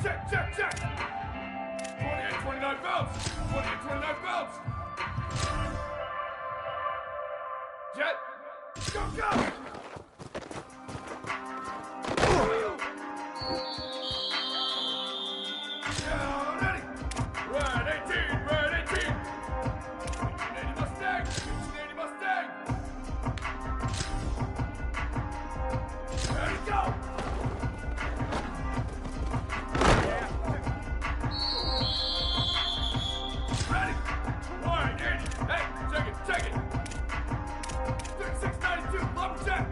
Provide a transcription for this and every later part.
Check! 28, 29 belts! 28, 29 belts! Jet! Go! Yeah, ready! Red 18! 1880 Mustang! 1880 Mustang! Ready, go! Ready! 180! Hey, check it! 3692, lumberjack!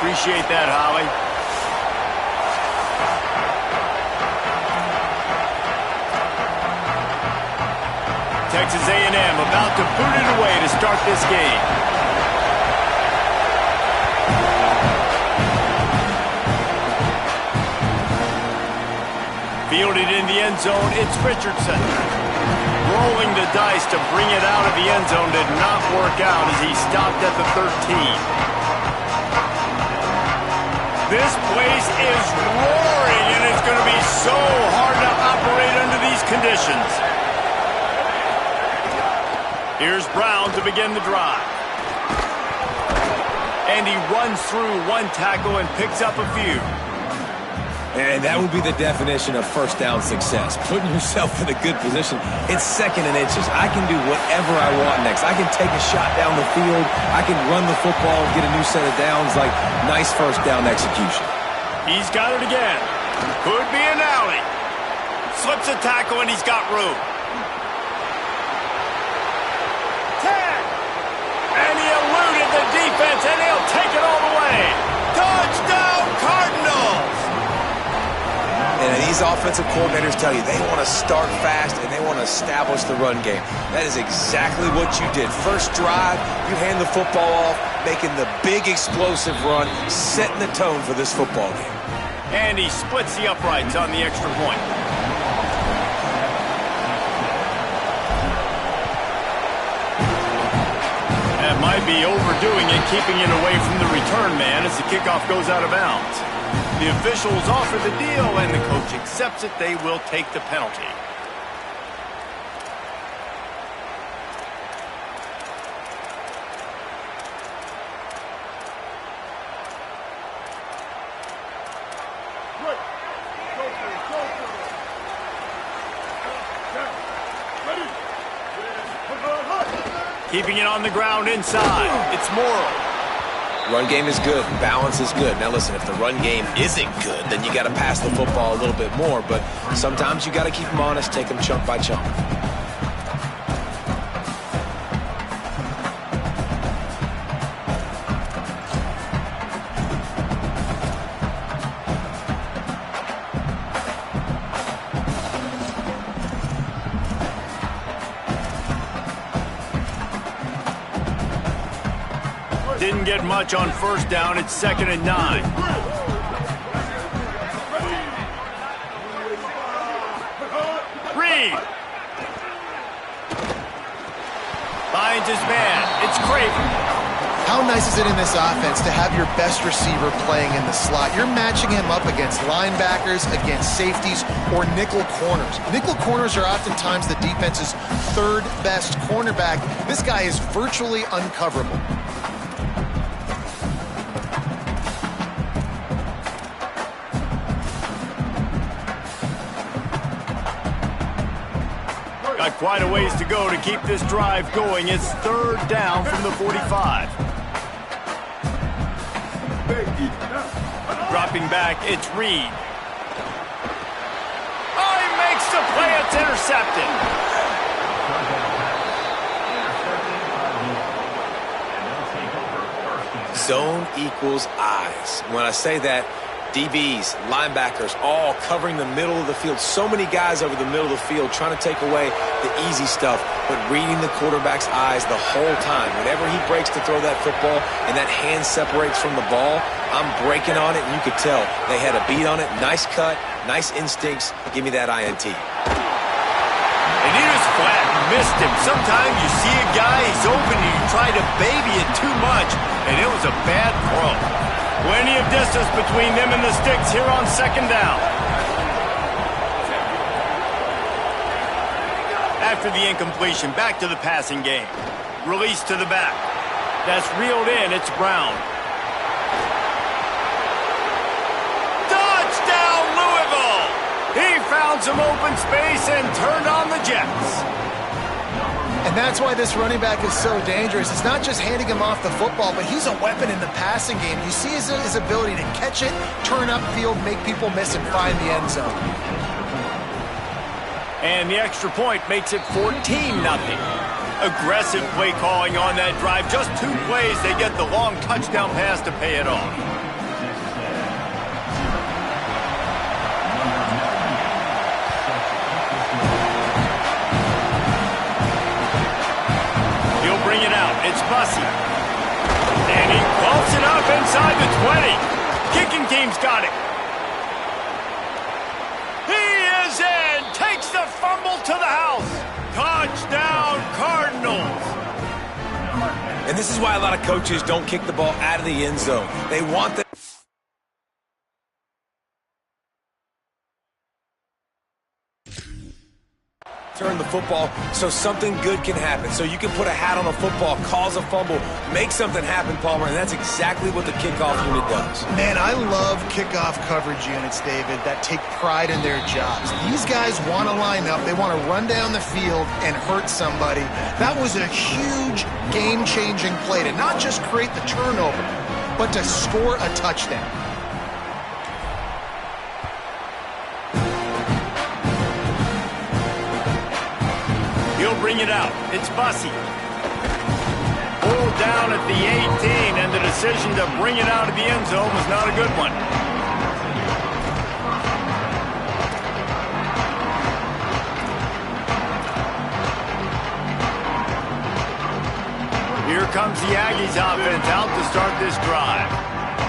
Appreciate that, Holly. Texas A&M about to boot it away to start this game. Fielded in the end zone, it's Richardson. Rolling the dice to bring it out of the end zone did not work out as he stopped at the 13. This place is roaring, and it's going to be so hard to operate under these conditions. Here's Brown to begin the drive. And he runs through one tackle and picks up a few. And that would be the definition of first down success. Putting yourself in a good position. It's second and inches. I can do whatever I want next. I can take a shot down the field. I can run the football and get a new set of downs. Like, nice first down execution. He's got it again. Could be an alley. Slips a tackle and he's got room. 10. And he eluded the defense and he'll take it all the way. Touchdown Cardinals! And these offensive coordinators tell you they want to start fast and they want to establish the run game. That is exactly what you did. First drive, you hand the football off, making the big explosive run, setting the tone for this football game. And he splits the uprights on the extra point. That might be overdoing it, keeping it away from the return man as the kickoff goes out of bounds. The officials offer the deal, and the coach accepts it. They will take the penalty. Keeping it on the ground inside. It's Morrow. Run game is good. Balance is good. Now listen, if the run game isn't good, then you got to pass the football a little bit more. But sometimes you got to keep them honest, take them chunk by chunk. Didn't get much on first down. It's 2nd and 9. Reed. Finds his man. It's Craven. How nice is it in this offense to have your best receiver playing in the slot? You're matching him up against linebackers, against safeties, or nickel corners. Nickel corners are oftentimes the defense's third best cornerback. This guy is virtually uncoverable. Got quite a ways to go to keep this drive going. It's 3rd down from the 45. Dropping back, it's Reed. Oh, he makes the play. It's intercepted. Zone equals eyes. When I say that, DBs, linebackers, all covering the middle of the field. So many guys over the middle of the field trying to take away the easy stuff, but reading the quarterback's eyes the whole time. Whenever he breaks to throw that football and that hand separates from the ball, I'm breaking on it, and you could tell they had a beat on it. Nice cut, nice instincts. Give me that INT. And he was flat and missed him. Sometimes you see a guy, he's open, and you try to baby it too much, and it was a bad throw. Plenty of distance between them and the sticks here on second down. After the incompletion, back to the passing game. Release to the back. That's reeled in. It's Brown. Touchdown, Louisville! He found some open space and turned on the Jets. And that's why this running back is so dangerous. It's not just handing him off the football, but he's a weapon in the passing game. You see his ability to catch it, turn upfield, make people miss, and find the end zone. And the extra point makes it 14-0. Aggressive play calling on that drive. Just 2 plays, they get the long touchdown pass to pay it off. It's Bussy. And he pumps it up inside the 20. Kicking team's got it. He is in. Takes the fumble to the house. Touchdown, Cardinals. And this is why a lot of coaches don't kick the ball out of the end zone. They want the turn the football so something good can happen. So you can put a hat on a football, cause a fumble, make something happen, Palmer, and that's exactly what the kickoff unit does. Man, I love kickoff coverage units, David, that take pride in their jobs. These guys want to line up. They want to run down the field and hurt somebody. That was a huge game-changing play to not just create the turnover, but to score a touchdown. He'll bring it out. It's Bussy. Pulled down at the 18, and the decision to bring it out of the end zone was not a good one. Here comes the Aggies offense out to start this drive.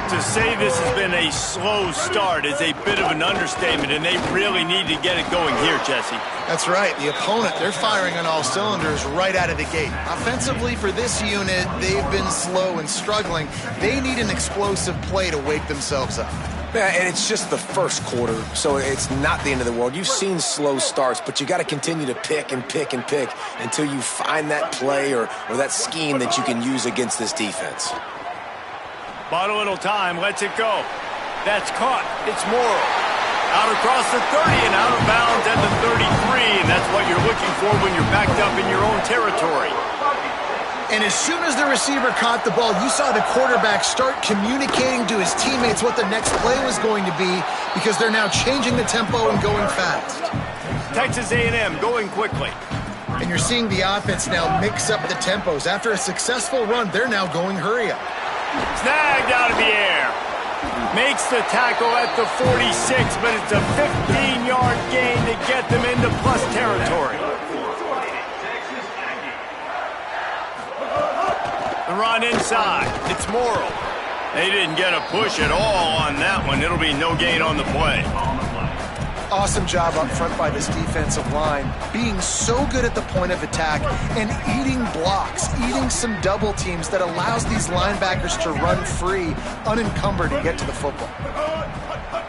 To say this has been a slow start is a bit of an understatement, and they really need to get it going here, Jesse. That's right. The opponent, they're firing on all cylinders right out of the gate. Offensively, for this unit, they've been slow and struggling. They need an explosive play to wake themselves up. Yeah, and it's just the first quarter, so it's not the end of the world. You've seen slow starts, but you got to continue to pick and pick and pick until you find that play or that scheme that you can use against this defense. Bought a little time, lets it go. That's caught. It's Morrow. Out across the 30 and out of bounds at the 33, and that's what you're looking for when you're backed up in your own territory. And as soon as the receiver caught the ball, you saw the quarterback start communicating to his teammates what the next play was going to be, because they're now changing the tempo and going fast. Texas A&M going quickly. And you're seeing the offense now mix up the tempos. After a successful run, they're now going hurry up. Snagged out of the air. Makes the tackle at the 46, but it's a 15-yard gain to get them into plus territory. The run inside. It's Morrow. They didn't get a push at all on that one. It'll be no gain on the play. Awesome job up front by this defensive line, being so good at the point of attack and eating blocks, eating some double teams that allows these linebackers to run free, unencumbered, and get to the football.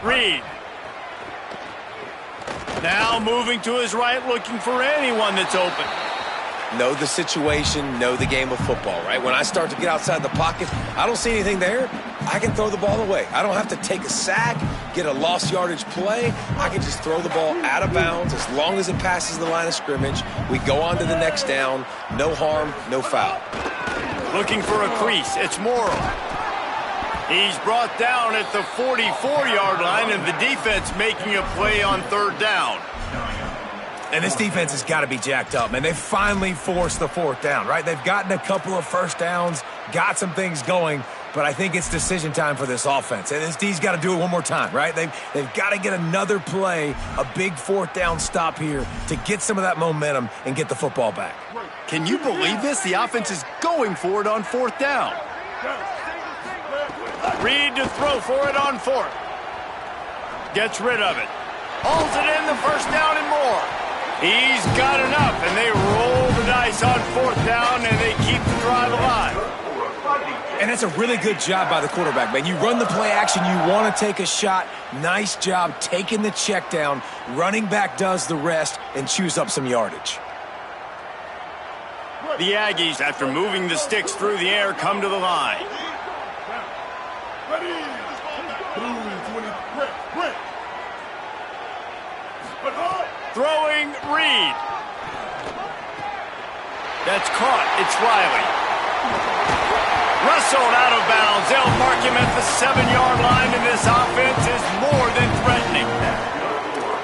Reed. Now moving to his right, looking for anyone that's open. Know the situation, know the game of football, right? When I start to get outside the pocket, I don't see anything there, I can throw the ball away. I don't have to take a sack, get a lost yardage play. I can just throw the ball out of bounds as long as it passes the line of scrimmage. We go on to the next down. No harm, no foul. Looking for a crease. It's Morrow. He's brought down at the 44-yard line, and the defense making a play on third down. And this defense has got to be jacked up, man. They finally forced the fourth down, right? They've gotten a couple of first downs, got some things going, but I think it's decision time for this offense. And this D's got to do it one more time, right? They've got to get another play, a big fourth down stop here to get some of that momentum and get the football back. Can you believe this? The offense is going for it on fourth down. Reed to throw for it on fourth. Gets rid of it. Holds it in, the first down and more. He's got enough, and they roll the dice on fourth down, and they keep the drive alive. And that's a really good job by the quarterback, man. You run the play action, you want to take a shot. Nice job taking the check down. Running back does the rest and chews up some yardage. The Aggies, after moving the sticks through the air, come to the line. Ready. 20. Throwing Reed. That's caught. It's Riley. Wrestled out of bounds. They'll mark him at the 7-yard line, and this offense is more than threatening.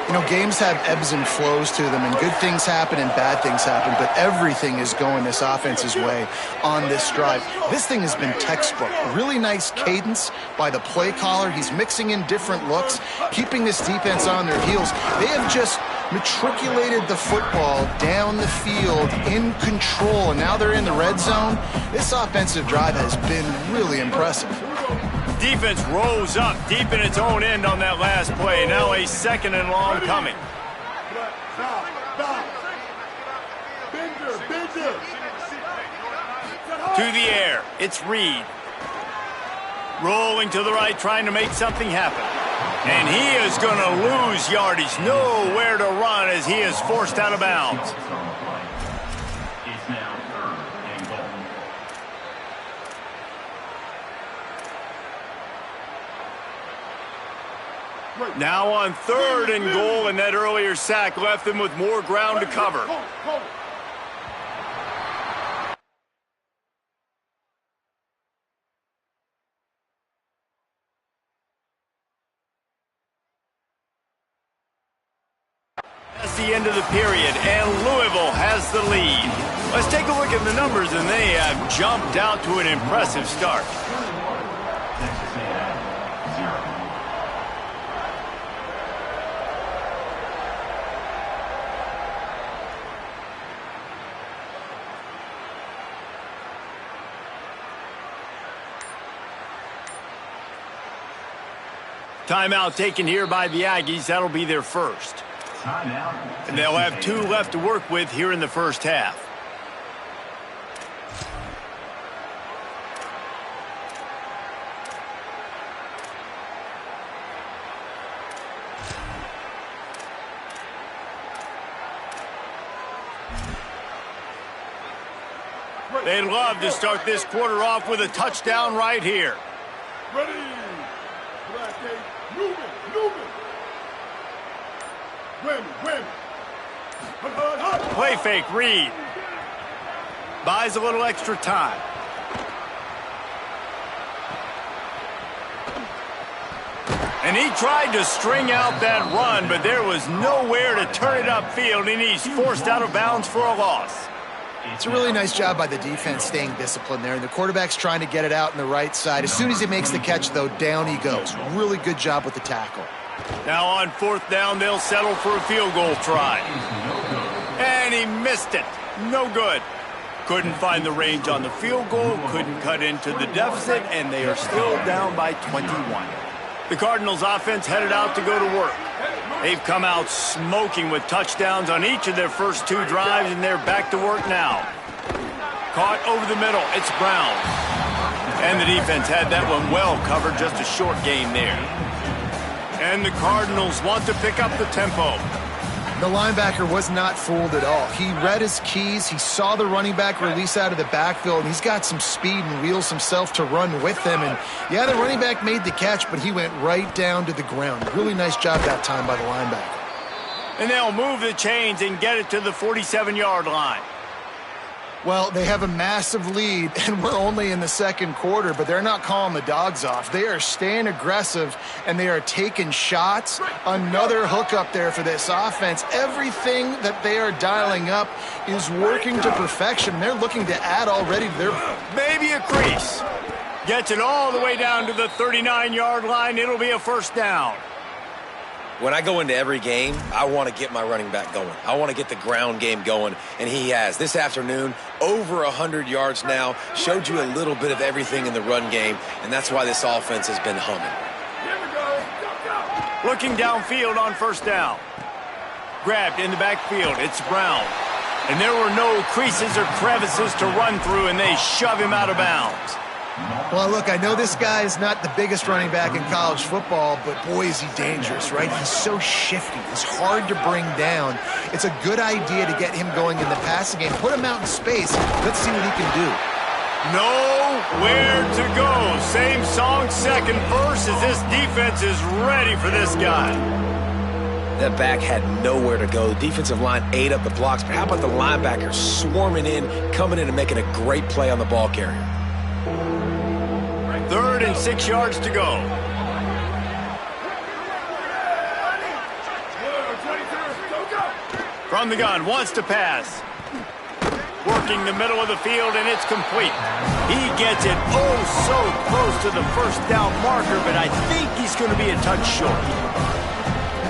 You know, games have ebbs and flows to them, and good things happen and bad things happen, but everything is going this offense's way on this drive. This thing has been textbook. Really nice cadence by the play caller. He's mixing in different looks, keeping this defense on their heels. They have just matriculated the football down the field in control, and now they're in the red zone. This offensive drive has been really impressive. Defense rose up deep in its own end on that last play. Now a second and long coming. To the air. It's Reed. Rolling to the right, trying to make something happen. And he is going to lose yardage. Nowhere to run as he is forced out of bounds. Now on 3rd and goal, and that earlier sack left them with more ground to cover. That's the end of the period, and Louisville has the lead. Let's take a look at the numbers, and they have jumped out to an impressive start. Timeout taken here by the Aggies. That'll be their first. And they'll have 2 left to work with here in the first half. They'd love to start this quarter off with a touchdown right here. Ready. Play fake, Reed. Buys a little extra time. And he tried to string out that run, but there was nowhere to turn it upfield, and he's forced out of bounds for a loss. It's a really nice job by the defense staying disciplined there, and the quarterback's trying to get it out on the right side. As soon as he makes the catch, though, down he goes. Really good job with the tackle. Now on 4th down, they'll settle for a field goal try. And he missed it. No good. Couldn't find the range on the field goal, couldn't cut into the deficit, and they are still down by 21. The Cardinals offense headed out to go to work. They've come out smoking with touchdowns on each of their first 2 drives, and they're back to work now. Caught over the middle. It's Brown. And the defense had that one well covered, just a short gain there. And the Cardinals want to pick up the tempo. The linebacker was not fooled at all. He read his keys. He saw the running back release out of the backfield, and he's got some speed and wheels himself to run with them. And, yeah, the running back made the catch, but he went right down to the ground. Really nice job that time by the linebacker. And they'll move the chains and get it to the 47-yard line. Well, they have a massive lead, and we're only in the 2nd quarter, but they're not calling the dogs off. They are staying aggressive, and they are taking shots. Another hook up there for this offense. Everything that they are dialing up is working to perfection. They're looking to add already to their... Maybe a crease. Gets it all the way down to the 39-yard line. It'll be a first down. When I go into every game, I want to get my running back going. I want to get the ground game going, and he has. This afternoon, over 100 yards now, showed you a little bit of everything in the run game, and that's why this offense has been humming. Looking downfield on first down. Grabbed in the backfield. It's Brown. And there were no creases or crevices to run through, and they shove him out of bounds. Well, look, I know this guy is not the biggest running back in college football, but boy, is he dangerous, right? He's so shifty. He's hard to bring down. It's a good idea to get him going in the passing game. Put him out in space. Let's see what he can do. Nowhere to go. Same song, second verse, as this defense is ready for this guy. That back had nowhere to go. The defensive line ate up the blocks, but how about the linebackers swarming in, coming in and making a great play on the ball carrier? 3rd and 6 yards to go. From the gun, wants to pass. Working the middle of the field, and it's complete. He gets it oh so close to the first down marker, but I think he's going to be a touch short.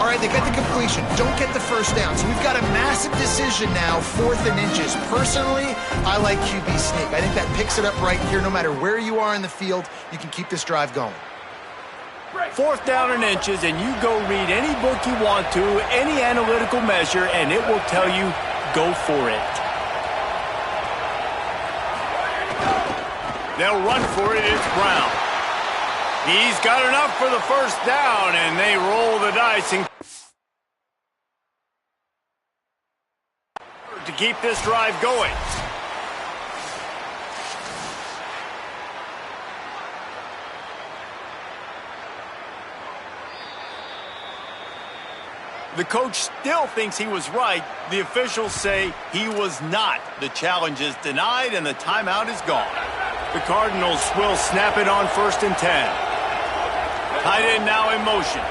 All right, they get the completion. Don't get the first down. So we've got a massive decision now, 4th and inches. Personally, I like QB sneak. I think that picks it up right here. No matter where you are in the field, you can keep this drive going. 4th down and inches, and you go read any book you want to, any analytical measure, and it will tell you, go for it. They'll run for it. It's Brown. He's got enough for the first down, and they roll the dice and to keep this drive going. The coach still thinks he was right. The officials say he was not. The challenge is denied, and the timeout is gone. The Cardinals will snap it on 1st and 10. Tight end now in motion.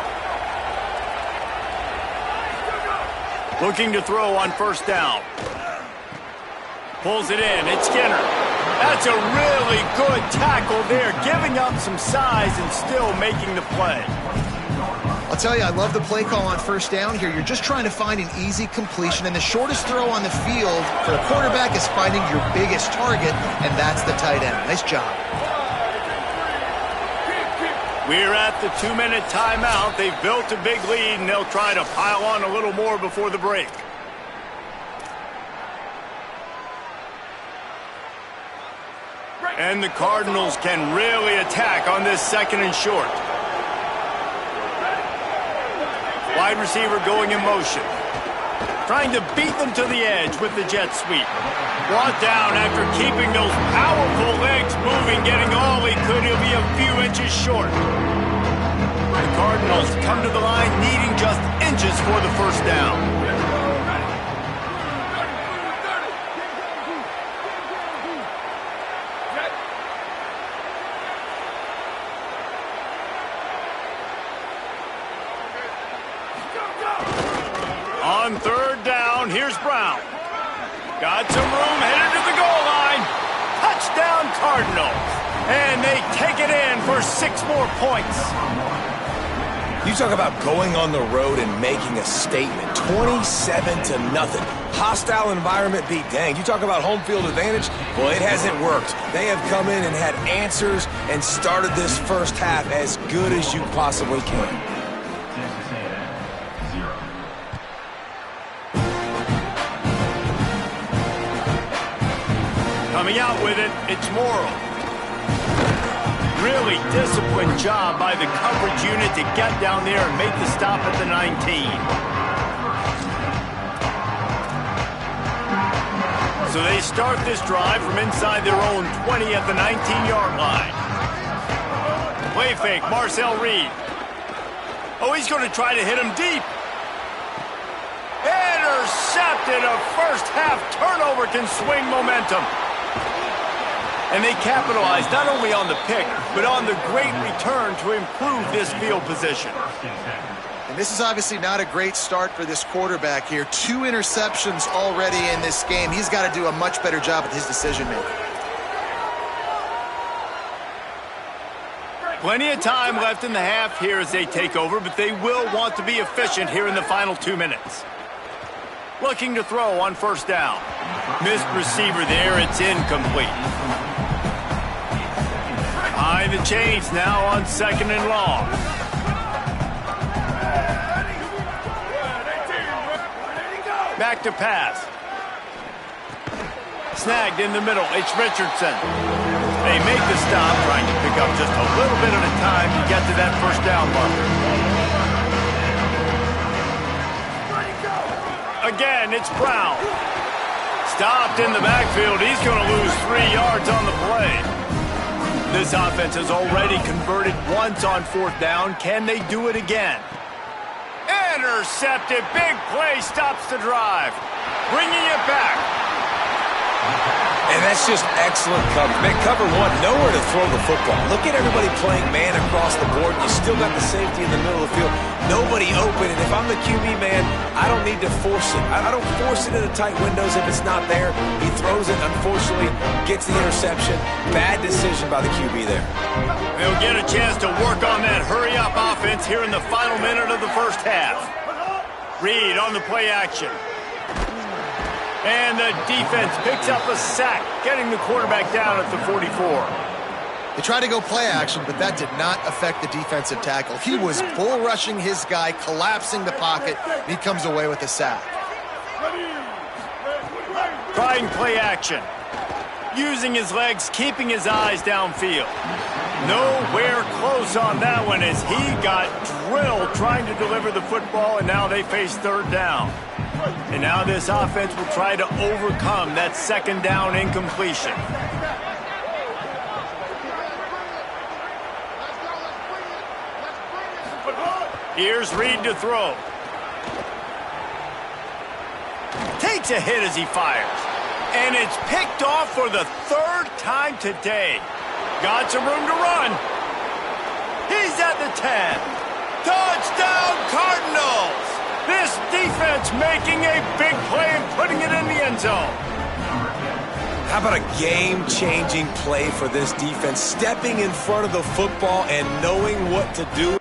Looking to throw on first down. Pulls it in. It's Skinner. That's a really good tackle there, giving up some size and still making the play. I'll tell you, I love the play call on first down here. You're just trying to find an easy completion, and the shortest throw on the field for a quarterback is finding your biggest target, and that's the tight end. Nice job. We're at the 2-minute timeout. They've built a big lead, and they'll try to pile on a little more before the break. And the Cardinals can really attack on this 2nd and short. Wide receiver going in motion. Trying to beat them to the edge with the jet sweep. Brought down after keeping those powerful legs moving, getting all he could. He'll be a few inches short. The Cardinals come to the line needing just inches for the first down. On 3rd down, here's Brown. Got some room, headed to the goal line. Touchdown Cardinals. And they take it in for 6 more points. You talk about going on the road and making a statement. 27-0. Hostile environment beat dang. You talk about home field advantage? Well, it hasn't worked. They have come in and had answers and started this first half as good as you possibly can. Coming out with it, it's Morrow. Really disciplined job by the coverage unit to get down there and make the stop at the 19. So they start this drive from inside their own 20 at the 19-yard line. Play fake, Marcel Reed. Oh, he's going to try to hit him deep. Intercepted. A first-half turnover can swing momentum. And they capitalized not only on the pick, but on the great return to improve this field position. And this is obviously not a great start for this quarterback here. 2 interceptions already in this game. He's got to do a much better job with his decision-making. Plenty of time left in the half here as they take over, but they will want to be efficient here in the final 2 minutes. Looking to throw on first down. Missed receiver there, it's incomplete. Behind the chains now on 2nd and long. Back to pass. Snagged in the middle, it's Richardson. They make the stop, trying to pick up just a little bit at a time to get to that first down marker. Again, it's Brown. Stopped in the backfield. He's going to lose 3 yards on the play. This offense has already converted once on 4th down. Can they do it again? Intercepted. Big play stops the drive. Bringing it back. And that's just excellent coverage. Man, cover one, nowhere to throw the football. Look at everybody playing man across the board. You still got the safety in the middle of the field. Nobody open. And if I'm the QB, man, I don't need to force it. I don't force it into tight windows if it's not there. He throws it, unfortunately, gets the interception. Bad decision by the QB there. They'll get a chance to work on that hurry-up offense here in the final minute of the first half. Reed on the play action. And the defense picks up a sack, getting the quarterback down at the 44. They tried to go play action, but that did not affect the defensive tackle. He was bull rushing his guy, collapsing the pocket, and he comes away with a sack. Trying play action. Using his legs, keeping his eyes downfield. Nowhere close on that one as he got drilled trying to deliver the football, and now they face 3rd down. And now this offense will try to overcome that 2nd down incompletion. Here's Reed to throw. Takes a hit as he fires. And it's picked off for the 3rd time today. Got some room to run. He's at the 10. Touchdown Cardinals! This defense making a big play and putting it in the end zone. How about a game-changing play for this defense? Stepping in front of the football and knowing what to do.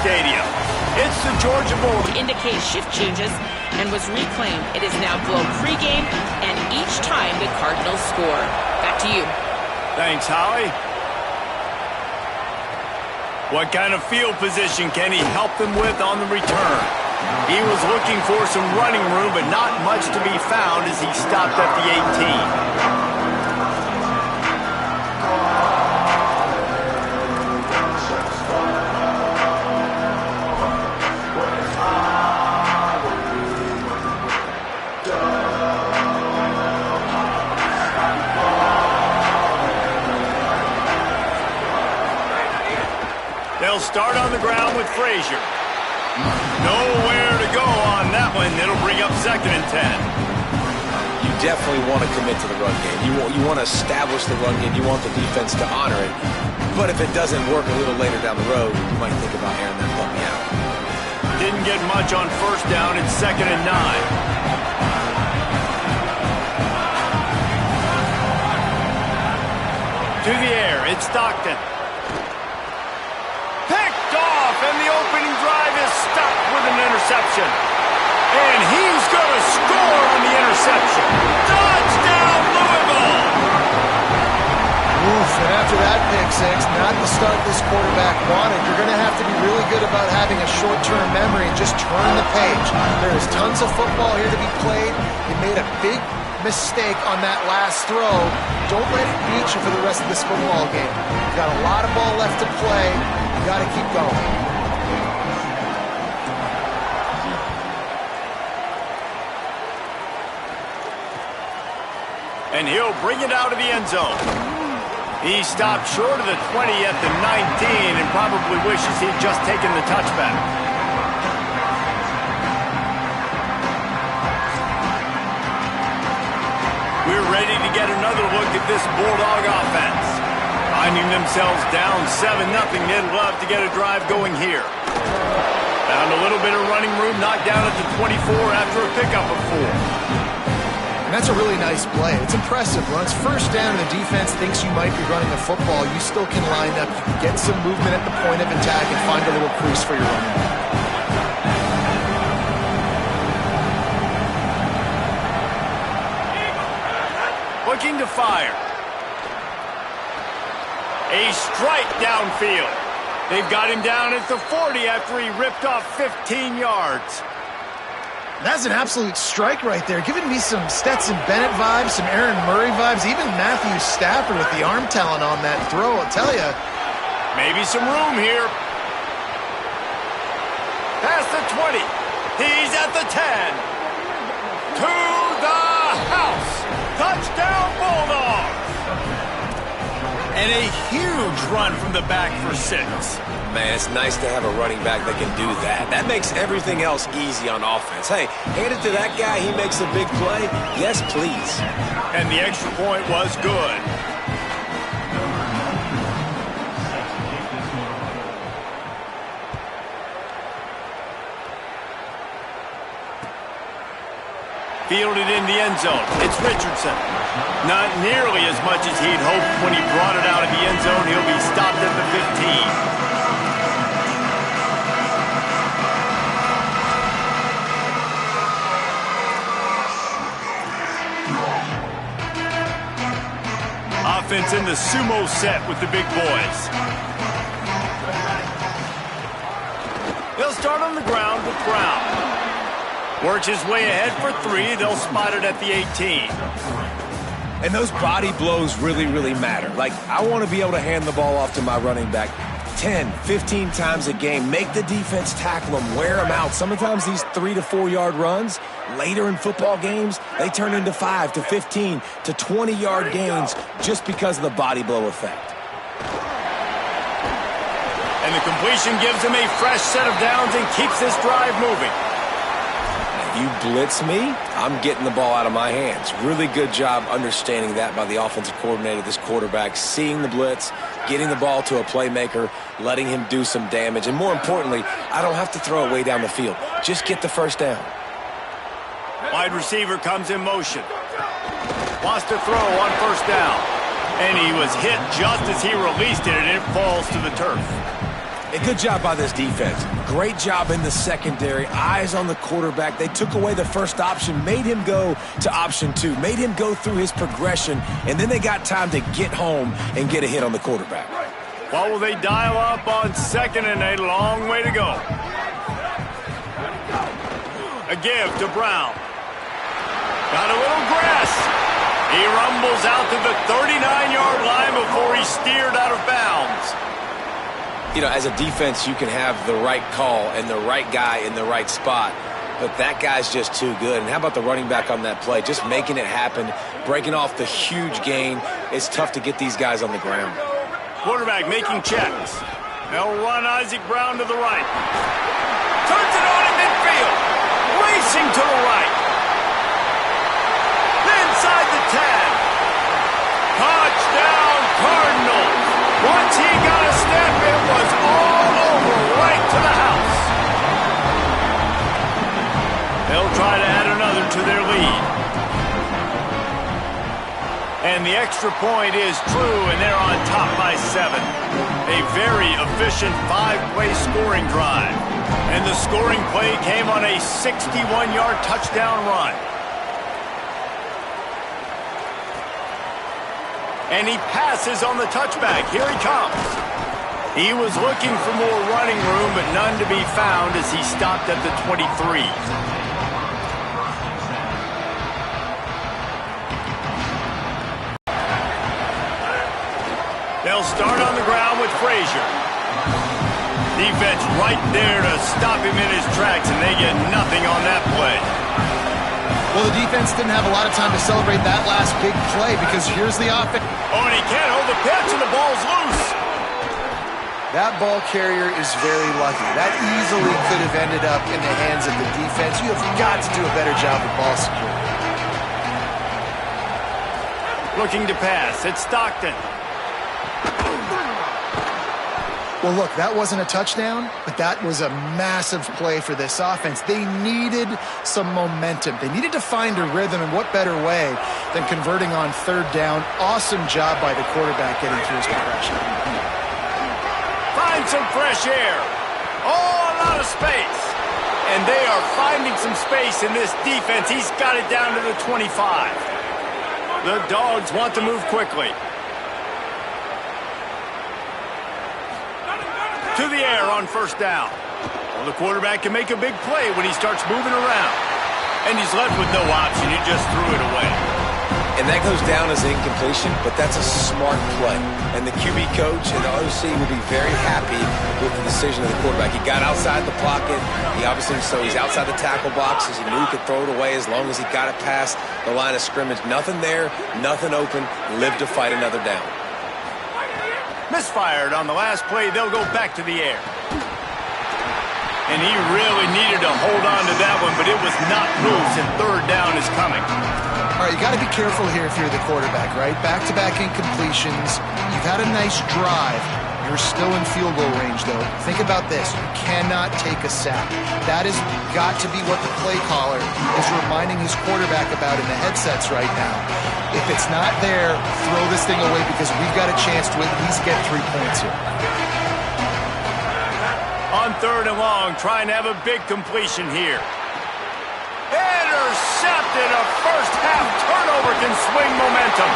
Stadium. It's the Georgia Bowl. Indicate shift changes and was reclaimed. It is now Globe pregame, and each time the Cardinals score. Back to you. Thanks, Holly. What kind of field position can he help them with on the return? He was looking for some running room, but not much to be found as he stopped at the 18. They'll start on the ground with Frazier. Nowhere to go on that one. It'll bring up 2nd and 10. You definitely want to commit to the run game. You want to establish the run game. You want the defense to honor it. But if it doesn't work a little later down the road, you might think about airing that puppy out. Didn't get much on 1st down. It's 2nd and 9. To the air, it's Stockton. Picked off, and the opening drive is stopped with an interception. And he's going to score on the interception. Touchdown, Louisville! Oof, and after that pick six, not the start this quarterback wanted. You're going to have to be really good about having a short-term memory and just turn the page. There is tons of football here to be played. You made a big mistake on that last throw. Don't let it beat you for the rest of this football game. You got a lot of ball left to play. You got to keep going. And he'll bring it out of the end zone. He stopped short of the 20 at the 19 and probably wishes he'd just taken the touchback. We're ready to get another look at this Bulldog offense. Finding themselves down 7-0, they'd love to get a drive going here. Found a little bit of running room, knocked down at the 24 after a pickup of 4. And that's a really nice play. It's impressive. When it's 1st down and the defense thinks you might be running a football, you still can line up, you can get some movement at the point of attack and find a little crease for your running back. Looking to fire. A strike downfield. They've got him down at the 40 after he ripped off 15 yards. That's an absolute strike right there. Giving me some Stetson Bennett vibes, some Aaron Murray vibes, even Matthew Stafford with the arm talent on that throw, I'll tell you. Maybe some room here. Past the 20. He's at the 10. To the house. Touchdown, Bulldogs. And a huge run from the back for 6. Man, it's nice to have a running back that can do that. That makes everything else easy on offense. Hey, hand it to that guy. He makes a big play. Yes, please. And the extra point was good. Fielded in the end zone. It's Richardson. Not nearly as much as he'd hoped when he brought it out of the end zone. He'll be stopped at the 15. Offense in the sumo set with the big boys. He'll start on the ground with Brown. Works his way ahead for 3. They'll spot it at the 18. And those body blows really, really matter. Like, I want to be able to hand the ball off to my running back 10, 15 times a game. Make the defense tackle them, wear them out. Sometimes these 3 to 4 yard runs, later in football games, they turn into 5 to 15 to 20 yard gains just because of the body blow effect. And the completion gives him a fresh set of downs and keeps this drive moving. You blitz me, I'm getting the ball out of my hands. Really good job understanding that by the offensive coordinator, this quarterback, seeing the blitz, getting the ball to a playmaker, letting him do some damage. And more importantly, I don't have to throw it way down the field. Just get the 1st down. Wide receiver comes in motion. Wants to throw on 1st down. And he was hit just as he released it, and it falls to the turf. A good job by this defense. Great job in the secondary. Eyes on the quarterback. They took away the first option, made him go to option 2, made him go through his progression, and then they got time to get home and get a hit on the quarterback. What will they dial up on second and a long way to go? A give to Brown. Got a little grass. He rumbles out to the 39-yard line before he's steered out of bounds. You know, as a defense, you can have the right call and the right guy in the right spot, but that guy's just too good. And how about the running back on that play? Just making it happen, breaking off the huge gain. It's tough to get these guys on the ground. Quarterback making checks. They'll run Isaac Brown to the right. Turns it on in midfield. Racing to the right. Inside the 10. Touchdown Cardinals. Once he got a step, it was all over right to the house. They'll try to add another to their lead. And the extra point is true, and they're on top by 7. A very efficient 5-play scoring drive. And the scoring play came on a 61-yard touchdown run. And he passes on the touchback. Here he comes. He was looking for more running room, but none to be found as he stopped at the 23. They'll start on the ground with Frazier. Defense right there to stop him in his tracks, and they get nothing on that play. Well, the defense didn't have a lot of time to celebrate that last big play because here's the offense. Oh, and he can't hold the pitch, and the ball's loose. That ball carrier is very lucky. That easily could have ended up in the hands of the defense. You have got to do a better job with ball security. Looking to pass. It's Stockton. Well, look, that wasn't a touchdown, but that was a massive play for this offense. They needed some momentum. They needed to find a rhythm, and what better way than converting on 3rd down. Awesome job by the quarterback getting through his progression. Find some fresh air. Oh, a lot of space. And they are finding some space in this defense. He's got it down to the 25. The Dogs want to move quickly. To the air on 1st down. Well, the quarterback can make a big play when he starts moving around. And he's left with no option. He just threw it away. And that goes down as an incompletion, but that's a smart play. And the QB coach and the OC will be very happy with the decision of the quarterback. He got outside the pocket. He obviously, so he's outside the tackle boxes. He knew he could throw it away as long as he got it past the line of scrimmage. Nothing there, nothing open. Lived to fight another down. Misfired on the last play. They'll go back to the air. And he really needed to hold on to that one, but it was not loose, and 3rd down is coming. All right, you got to be careful here if you're the quarterback, right? Back-to-back incompletions. You've had a nice drive. You're still in field goal range, though. Think about this. You cannot take a sack. That has got to be what the play caller is reminding his quarterback about in the headsets right now. If it's not there, throw this thing away because we've got a chance to at least get 3 points here. On 3rd and long, trying to have a big completion here. Intercepted. A first-half turnover can swing momentum.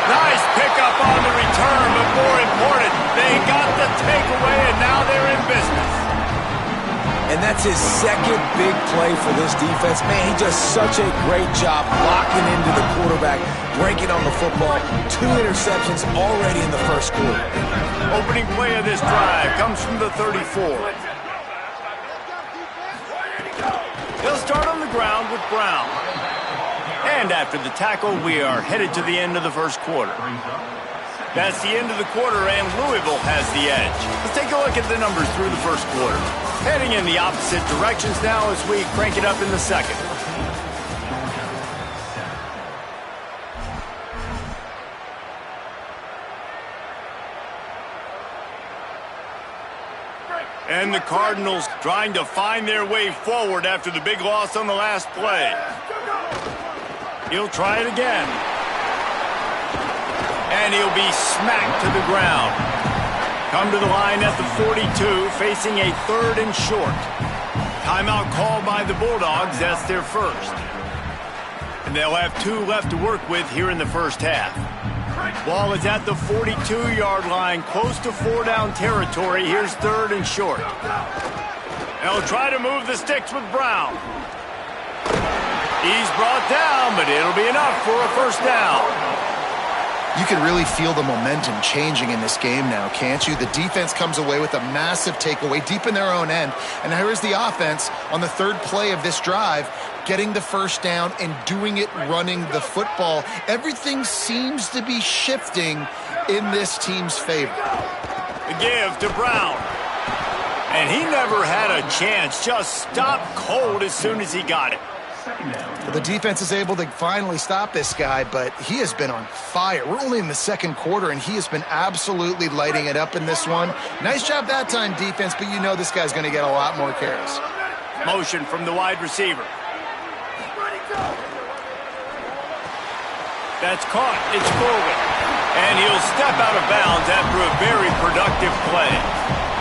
Nice pickup on the return, but more important, they got the takeaway, and now they're in business. And that's his 2nd big play for this defense. Man, he does such a great job locking into the quarterback, breaking on the football. 2 interceptions already in the 1st quarter. Opening play of this drive comes from the 34. They'll start on the ground with Brown. And after the tackle, we are headed to the end of the 1st quarter. That's the end of the quarter, and Louisville has the edge. Let's take a look at the numbers through the 1st quarter. Heading in the opposite directions now as we crank it up in the 2nd. And the Cardinals trying to find their way forward after the big loss on the last play. He'll try it again. And he'll be smacked to the ground. Come to the line at the 42, facing a 3rd and short. Timeout called by the Bulldogs. That's their first. And they'll have 2 left to work with here in the first half. Ball is at the 42-yard line, close to 4-down territory. Here's 3rd and short. They'll try to move the sticks with Brown. He's brought down, but it'll be enough for a first down. You can really feel the momentum changing in this game now, can't you? The defense comes away with a massive takeaway deep in their own end. And here is the offense on the 3rd play of this drive, getting the first down and doing it running the football. Everything seems to be shifting in this team's favor. The give to Brown. And he never had a chance, just stopped cold as soon as he got it. Well, the defense is able to finally stop this guy, but he has been on fire. We're only in the 2nd quarter, and he has been absolutely lighting it up in this one. Nice job that time, defense, but you know this guy's going to get a lot more carries. Motion from the wide receiver. That's caught. It's forward. And he'll step out of bounds after a very productive play.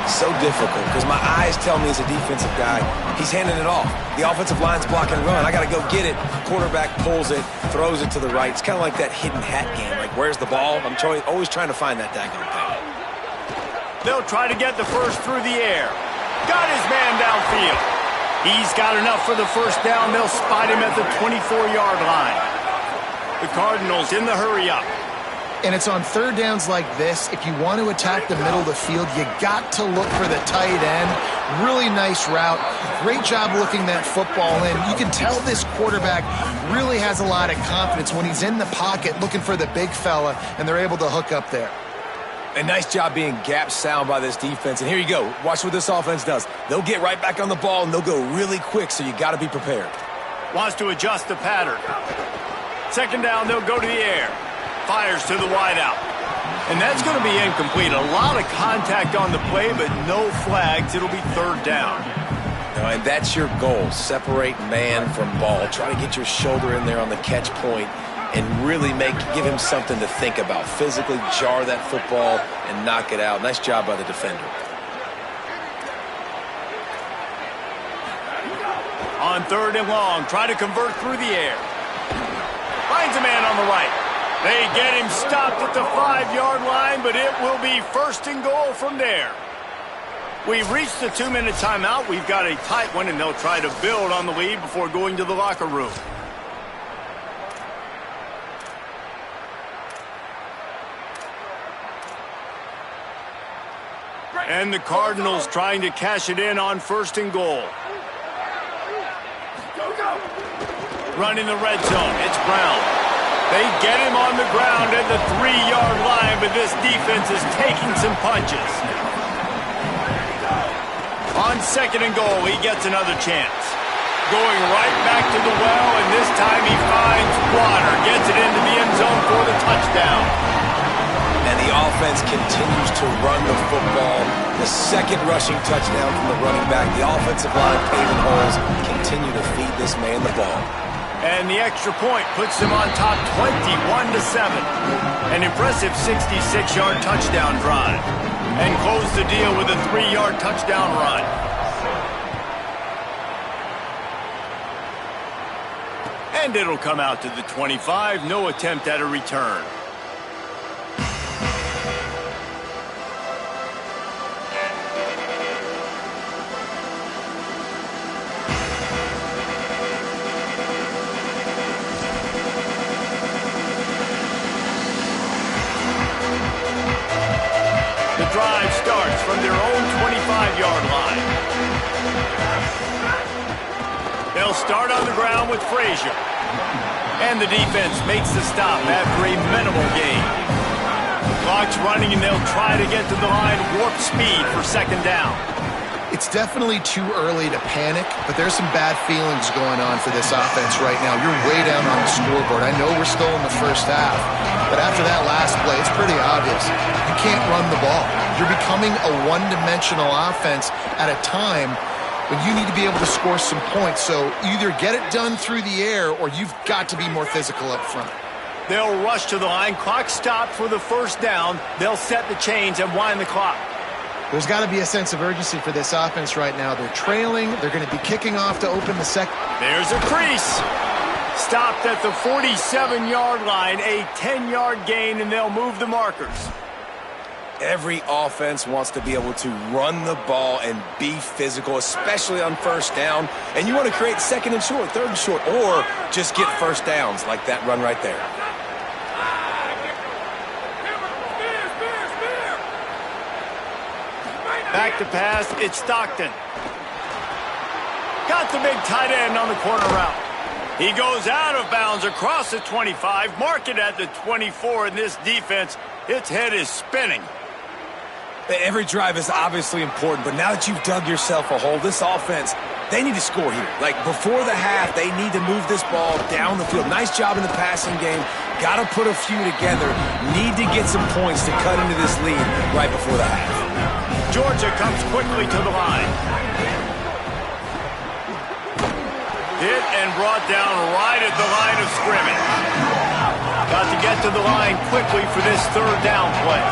So difficult because my eyes tell me as a defensive guy, he's handing it off. The offensive line's block and run. I got to go get it. Quarterback pulls it, throws it to the right. It's kind of like that hidden hat game. Like, where's the ball? I'm always trying to find that daggone thing. They'll try to get the first through the air. Got his man downfield. He's got enough for the first down. They'll spot him at the 24-yard line. The Cardinals in the hurry-up. And it's on 3rd downs like this. If you want to attack the middle of the field, you got to look for the tight end. Really nice route. Great job looking that football in. You can tell this quarterback really has a lot of confidence when he's in the pocket looking for the big fella, and they're able to hook up there. A nice job being gap sound by this defense. And here you go. Watch what this offense does. They'll get right back on the ball, and they'll go really quick, so you got to be prepared. Wants to adjust the pattern. 2nd down, they'll go to the air. Fires to the wideout. And that's going to be incomplete. A lot of contact on the play, but no flags. It'll be 3rd down. And that's your goal. Separate man from ball. Try to get your shoulder in there on the catch point and really give him something to think about. Physically jar that football and knock it out. Nice job by the defender. On 3rd and long, try to convert through the air. Finds a man on the right. They get him stopped at the 5-yard line, but it will be 1st and goal from there. We've reached the 2-minute timeout. We've got a tight one, and they'll try to build on the lead before going to the locker room. And the Cardinals trying to cash it in on 1st and goal. Running the red zone, it's Brown. They get him on the ground at the 3-yard line, but this defense is taking some punches. On 2nd and goal, he gets another chance. Going right back to the well, and this time he finds water. Gets it into the end zone for the touchdown. And the offense continues to run the football. The 2nd rushing touchdown from the running back. The offensive line paving holes. Continue to feed this man the ball. And the extra point puts them on top 21-7. An impressive 66-yard touchdown drive. And close the deal with a 3-yard touchdown run. And it'll come out to the 25. No attempt at a return. Drive starts from their own 25-yard line. They'll start on the ground with Frazier. And the defense makes the stop after a minimal gain. Clock's running, and they'll try to get to the line warp speed for 2nd down. It's definitely too early to panic, but there's some bad feelings going on for this offense right now. You're way down on the scoreboard. I know we're still in the first half, but after that last play, it's pretty obvious. You can't run the ball. You're becoming a one-dimensional offense at a time when you need to be able to score some points. So either get it done through the air or you've got to be more physical up front. They'll rush to the line. Clock stopped for the first down. They'll set the chains and wind the clock. There's got to be a sense of urgency for this offense right now. They're trailing. They're going to be kicking off to open the second. There's a crease. Stopped at the 47-yard line, a 10-yard gain, and they'll move the markers. Every offense wants to be able to run the ball and be physical, especially on first down. And you want to create second and short, third and short, or just get first downs like that run right there. Back to pass, it's Stockton. Got the big tight end on the corner route. He goes out of bounds across the 25, mark it at the 24, and this defense, its head is spinning. Every drive is obviously important, but now that you've dug yourself a hole, this offense, they need to score here. Like, before the half, they need to move this ball down the field. Nice job in the passing game. Got to put a few together. Need to get some points to cut into this lead right before the half. Georgia comes quickly to the line. Hit and brought down right at the line of scrimmage. Got to get to the line quickly for this third down play.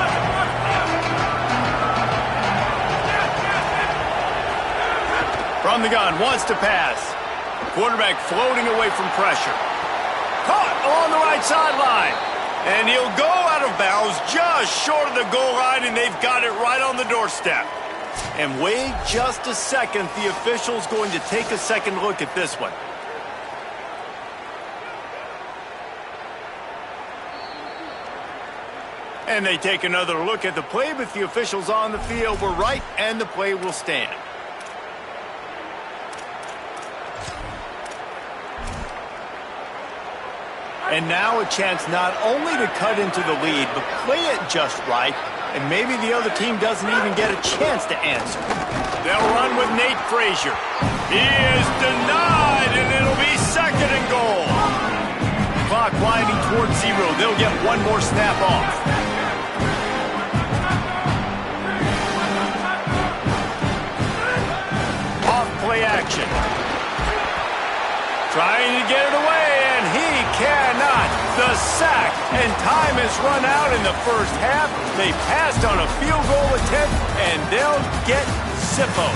From the gun, wants to pass. Quarterback floating away from pressure. Caught along the right sideline. And he'll go out of bounds just short of the goal line, and they've got it right on the doorstep. And wait just a second. The official's going to take a second look at this one. And they take another look at the play, but the officials on the field were right, and the play will stand. And now a chance not only to cut into the lead, but play it just right, and maybe the other team doesn't even get a chance to answer. They'll run with Nate Frazier. He is denied, and it'll be second and goal. Clock winding towards 0. They'll get one more snap off. Off play action. Trying to get it away, and he cannot. The sack, and time has run out in the first half. They passed on a field goal attempt, and they'll get Zippo.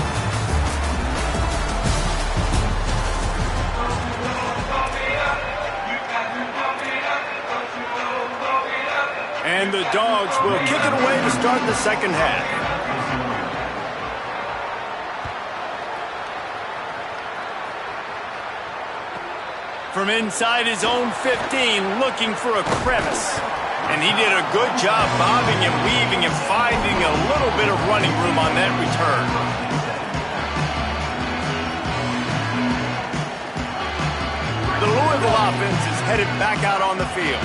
And the Dogs will kick it away to start the second half. From inside his own 15, looking for a crevice. And he did a good job bobbing and weaving and finding a little bit of running room on that return. The Louisville offense is headed back out on the field.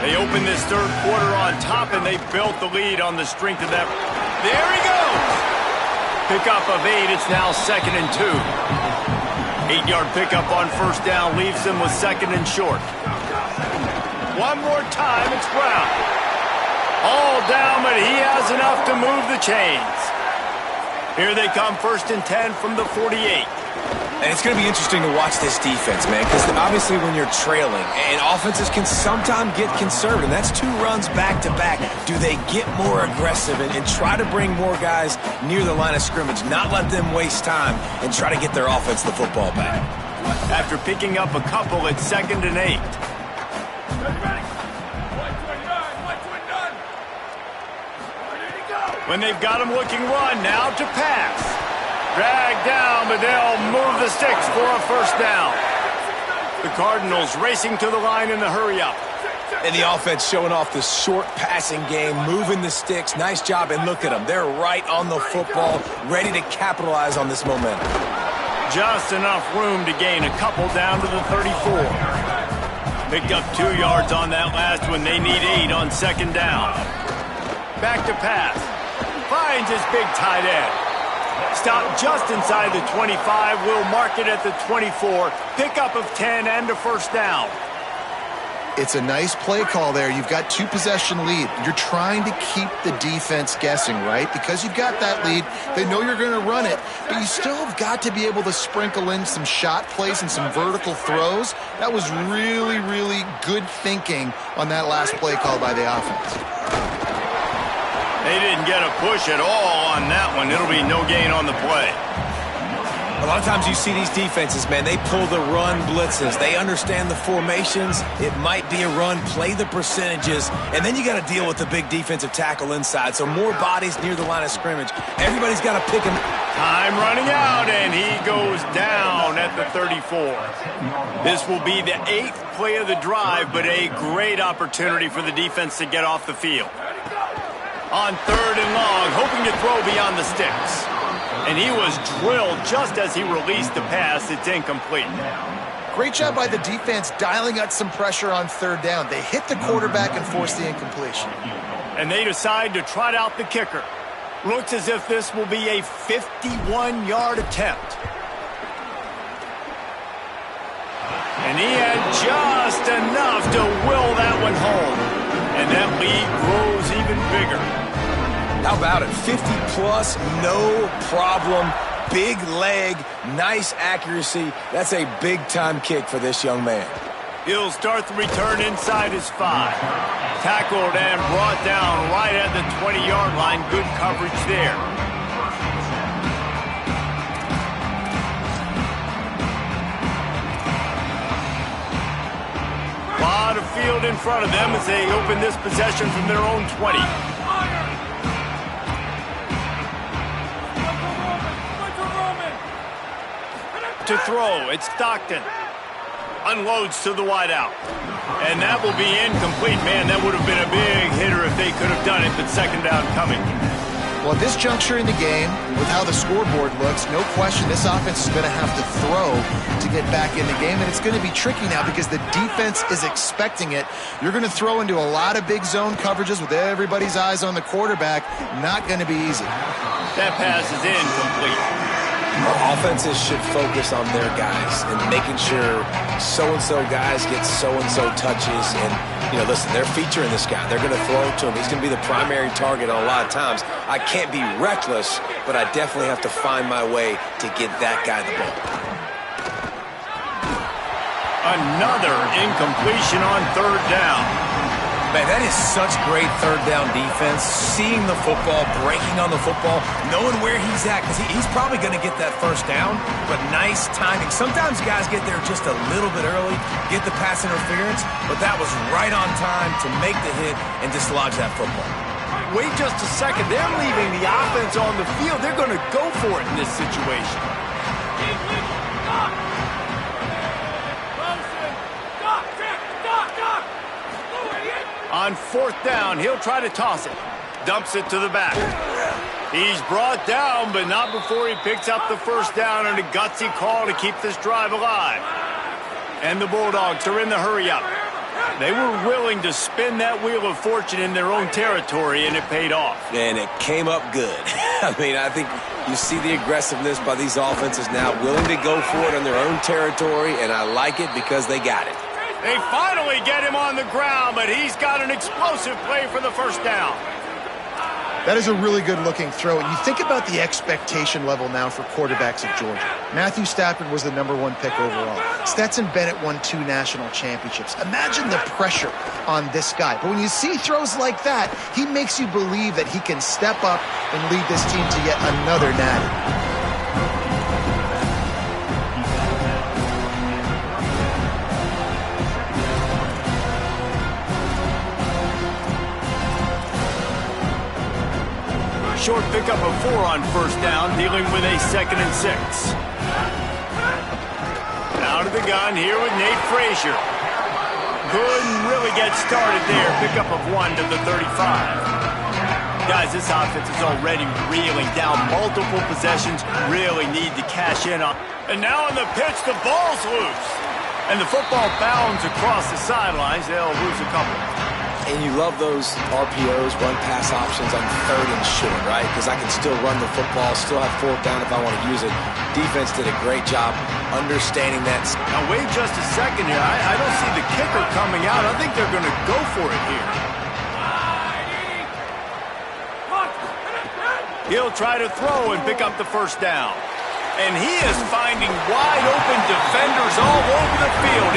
They open this third quarter on top, and they built the lead on the strength of that. There he goes! Pickup of 8, it's now 2nd and 2. 8-yard pickup on first down leaves them with second and short. One more time, it's Brown. All down, but he has enough to move the chains. Here they come, 1st and 10 from the 48. And it's going to be interesting to watch this defense, man, because obviously when you're trailing, and offenses can sometimes get conservative. That's 2 runs back-to-back. Do they get more aggressive and try to bring more guys near the line of scrimmage, not let them waste time, and try to get their offense the football back? After picking up a couple, it's 2nd and 8. When they've got him looking run, now to pass. Dragged down, but they'll move the sticks for a first down. The Cardinals racing to the line in the hurry-up. And the offense showing off the short passing game, moving the sticks. Nice job, and look at them. They're right on the football, ready to capitalize on this momentum. Just enough room to gain a couple down to the 34. Picked up 2 yards on that last one. They need 8 on 2nd down. Back to pass. Finds his big tight end. Stop just inside the 25. Will mark it at the 24. Pickup of 10 and a first down. It's a nice play call there. You've got 2-possession lead. You're trying to keep the defense guessing, right? Because you've got that lead. They know you're going to run it, but you still have got to be able to sprinkle in some shot plays and some vertical throws. That was really, really good thinking on that last play call by the offense. They didn't get a push at all on that one. It'll be no gain on the play. A lot of times you see these defenses, man, they pull the run blitzes. They understand the formations. It might be a run, play the percentages, and then you got to deal with the big defensive tackle inside. So more bodies near the line of scrimmage. Everybody's got to pick him. Time running out, and he goes down at the 34. This will be the 8th play of the drive, but a great opportunity for the defense to get off the field. On 3rd and long, hoping to throw beyond the sticks. And he was drilled just as he released the pass. It's incomplete. Great job by the defense dialing out some pressure on 3rd down. They hit the quarterback and forced the incompletion. And they decide to trot out the kicker. Looks as if this will be a 51-yard attempt. And he had just enough to will that one home. And that lead grows even bigger. How about it? 50-plus, no problem. Big leg, nice accuracy. That's a big-time kick for this young man. He'll start the return inside his 5. Tackled and brought down right at the 20-yard line. Good coverage there. A lot of field in front of them as they open this possession from their own 20. To throw, it's Stockton. Unloads to the wideout. And that will be incomplete. Man, that would have been a big hitter if they could have done it, but 2nd down coming. Well, at this juncture in the game, with how the scoreboard looks, no question this offense is going to have to throw to get back in the game, and it's going to be tricky now because the defense is expecting it. You're going to throw into a lot of big zone coverages with everybody's eyes on the quarterback. Not going to be easy. That pass is incomplete. Our offenses should focus on their guys and making sure so-and-so guys get so-and-so touches. And, you know, listen, they're featuring this guy. They're going to throw it to him. He's going to be the primary target on a lot of times. I can't be reckless, but I definitely have to find my way to get that guy the ball. Another incompletion on 3rd down. Man, that is such great 3rd down defense. Seeing the football, breaking on the football, knowing where he's at, because he's probably going to get that 1st down, but nice timing. Sometimes guys get there just a little bit early, get the pass interference, but that was right on time to make the hit and dislodge that football. Wait just a second. They're leaving the offense on the field. They're going to go for it in this situation. On 4th down, he'll try to toss it. Dumps it to the back. He's brought down, but not before he picks up the 1st down and a gutsy call to keep this drive alive. And the Bulldogs are in the hurry-up. They were willing to spin that wheel of fortune in their own territory, and it paid off. And it came up good. I mean, I think you see the aggressiveness by these offenses now, willing to go for it on their own territory, and I like it because they got it. They finally get him on the ground, but he's got an explosive play for the 1st down. That is a really good-looking throw. And you think about the expectation level now for quarterbacks at Georgia. Matthew Stafford was the #1 pick overall. Stetson Bennett won 2 national championships. Imagine the pressure on this guy. But when you see throws like that, he makes you believe that he can step up and lead this team to yet another natty. Short pickup of 4 on 1st down, dealing with a 2nd and 6. Out of the gun here with Nate Frazier. Couldn't really get started there. Pickup of 1 to the 35. Guys, this offense is already reeling down. Multiple possessions, really need to cash in on. And now on the pitch, the ball's loose. And the football bounds across the sidelines. They'll lose a couple. And you love those RPOs, run-pass options on 3rd and short, right? Because I can still run the football, still have 4th down if I want to use it. Defense did a great job understanding that. Now, wait just a second here. I don't see the kicker coming out. I think they're going to go for it here. He'll try to throw and pick up the 1st down. And he is finding wide-open defenders all over the field.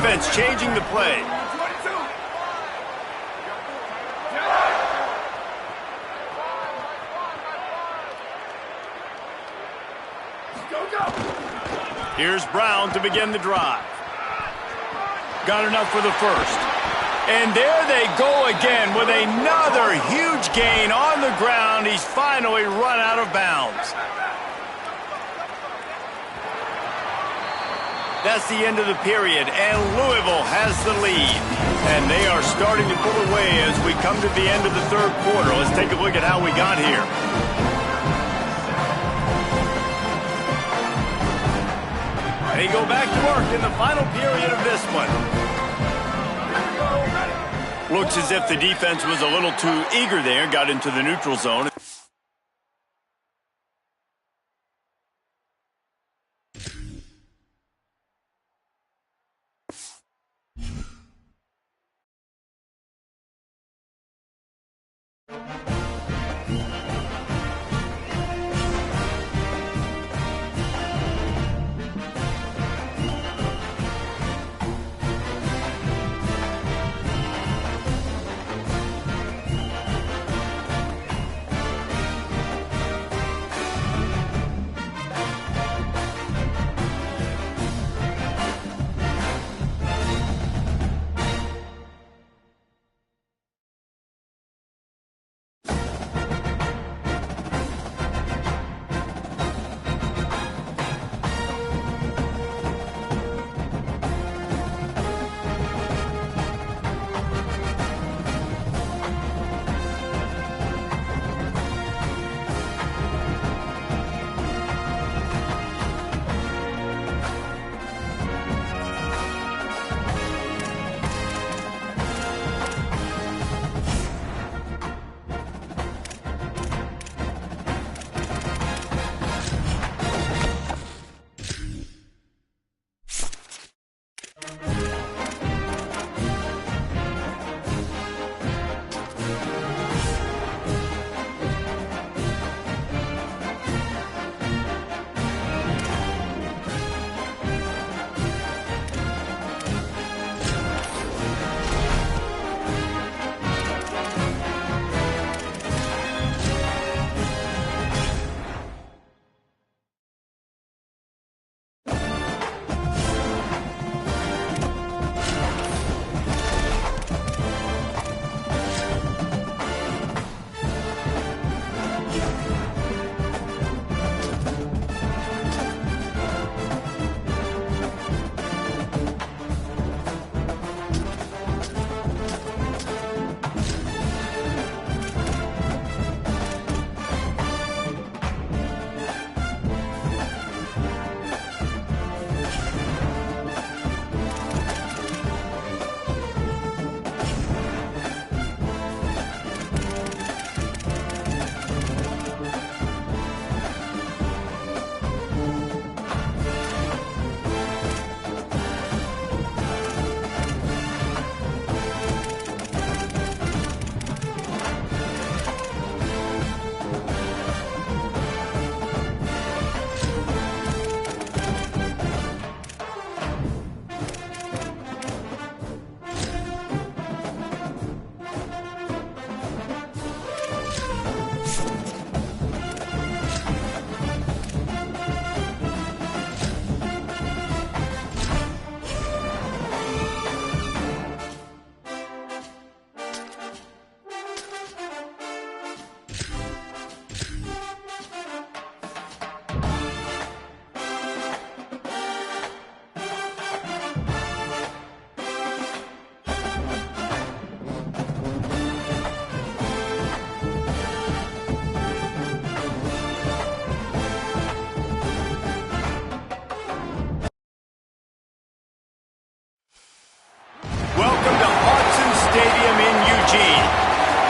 offense changing the play. 22. Go, go. Here's Brown to begin the drive. Got enough for the first. And there they go again with another huge gain on the ground. He's finally run out of bounds. That's the end of the period, and Louisville has the lead. And they are starting to pull away as we come to the end of the third quarter. Let's take a look at how we got here. They go back to work in the final period of this one. Looks as if the defense was a little too eager there, got into the neutral zone.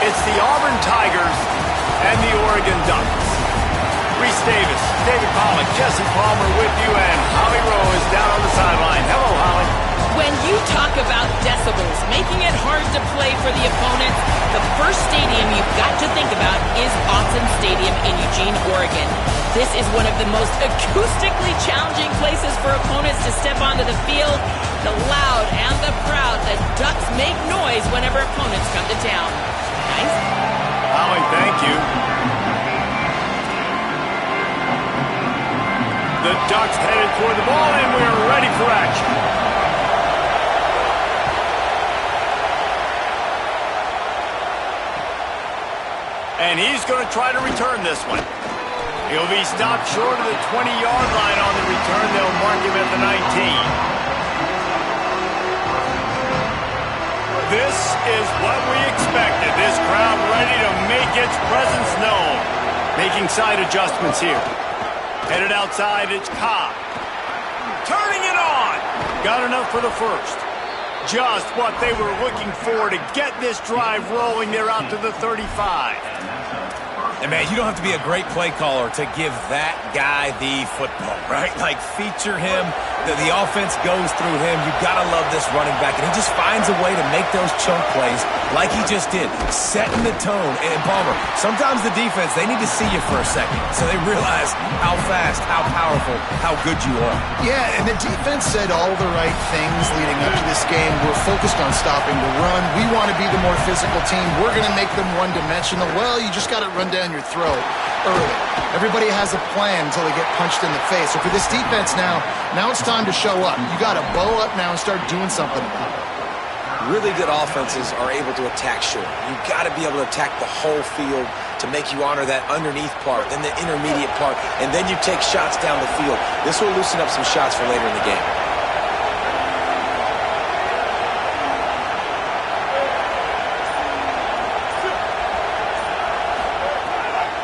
It's the Auburn Tigers and the Oregon Ducks. Reese Davis, David Pollack, Jesse Palmer with you, and Holly Rowe is down on the sideline. Hello, Holly. When you talk about decibels, making it hard to play for the opponents, the first stadium you've got to think about is Autzen Stadium in Eugene, Oregon. This is one of the most acoustically challenging places for opponents to step onto the field. The loud and the proud, the Ducks make noise whenever opponents come to town. Nice. Howie, thank you. The Ducks headed toward the ball, and we're ready for action. And he's going to try to return this one. He'll be stopped short of the 20-yard line on the return. They'll mark him at the 19. This is what we expected. This crowd ready to make its presence known. Making side adjustments here. Headed outside, it's Cobb. Turning it on. Got enough for the first. Just what they were looking for to get this drive rolling. They're out to the 35. And, man, you don't have to be a great play caller to give that guy the football, right? Like, feature him. The offense goes through him. You've got to love this running back. And he just finds a way to make those chunk plays like he just did, setting the tone. And, Palmer, sometimes the defense, they need to see you for a second so they realize how fast, how powerful, how good you are. Yeah, and the defense said all the right things leading up to this game. We're focused on stopping the run. We want to be the more physical team. We're going to make them one-dimensional. Well, you just got to run down your throat early. Everybody has a plan until they get punched in the face. So for this defense now it's time to show up. You got to bow up now and start doing something about it. Really good offenses are able to attack short. You've got to be able to attack the whole field to make you honor that underneath part, then the intermediate part, and then you take shots down the field. This will loosen up some shots for later in the game.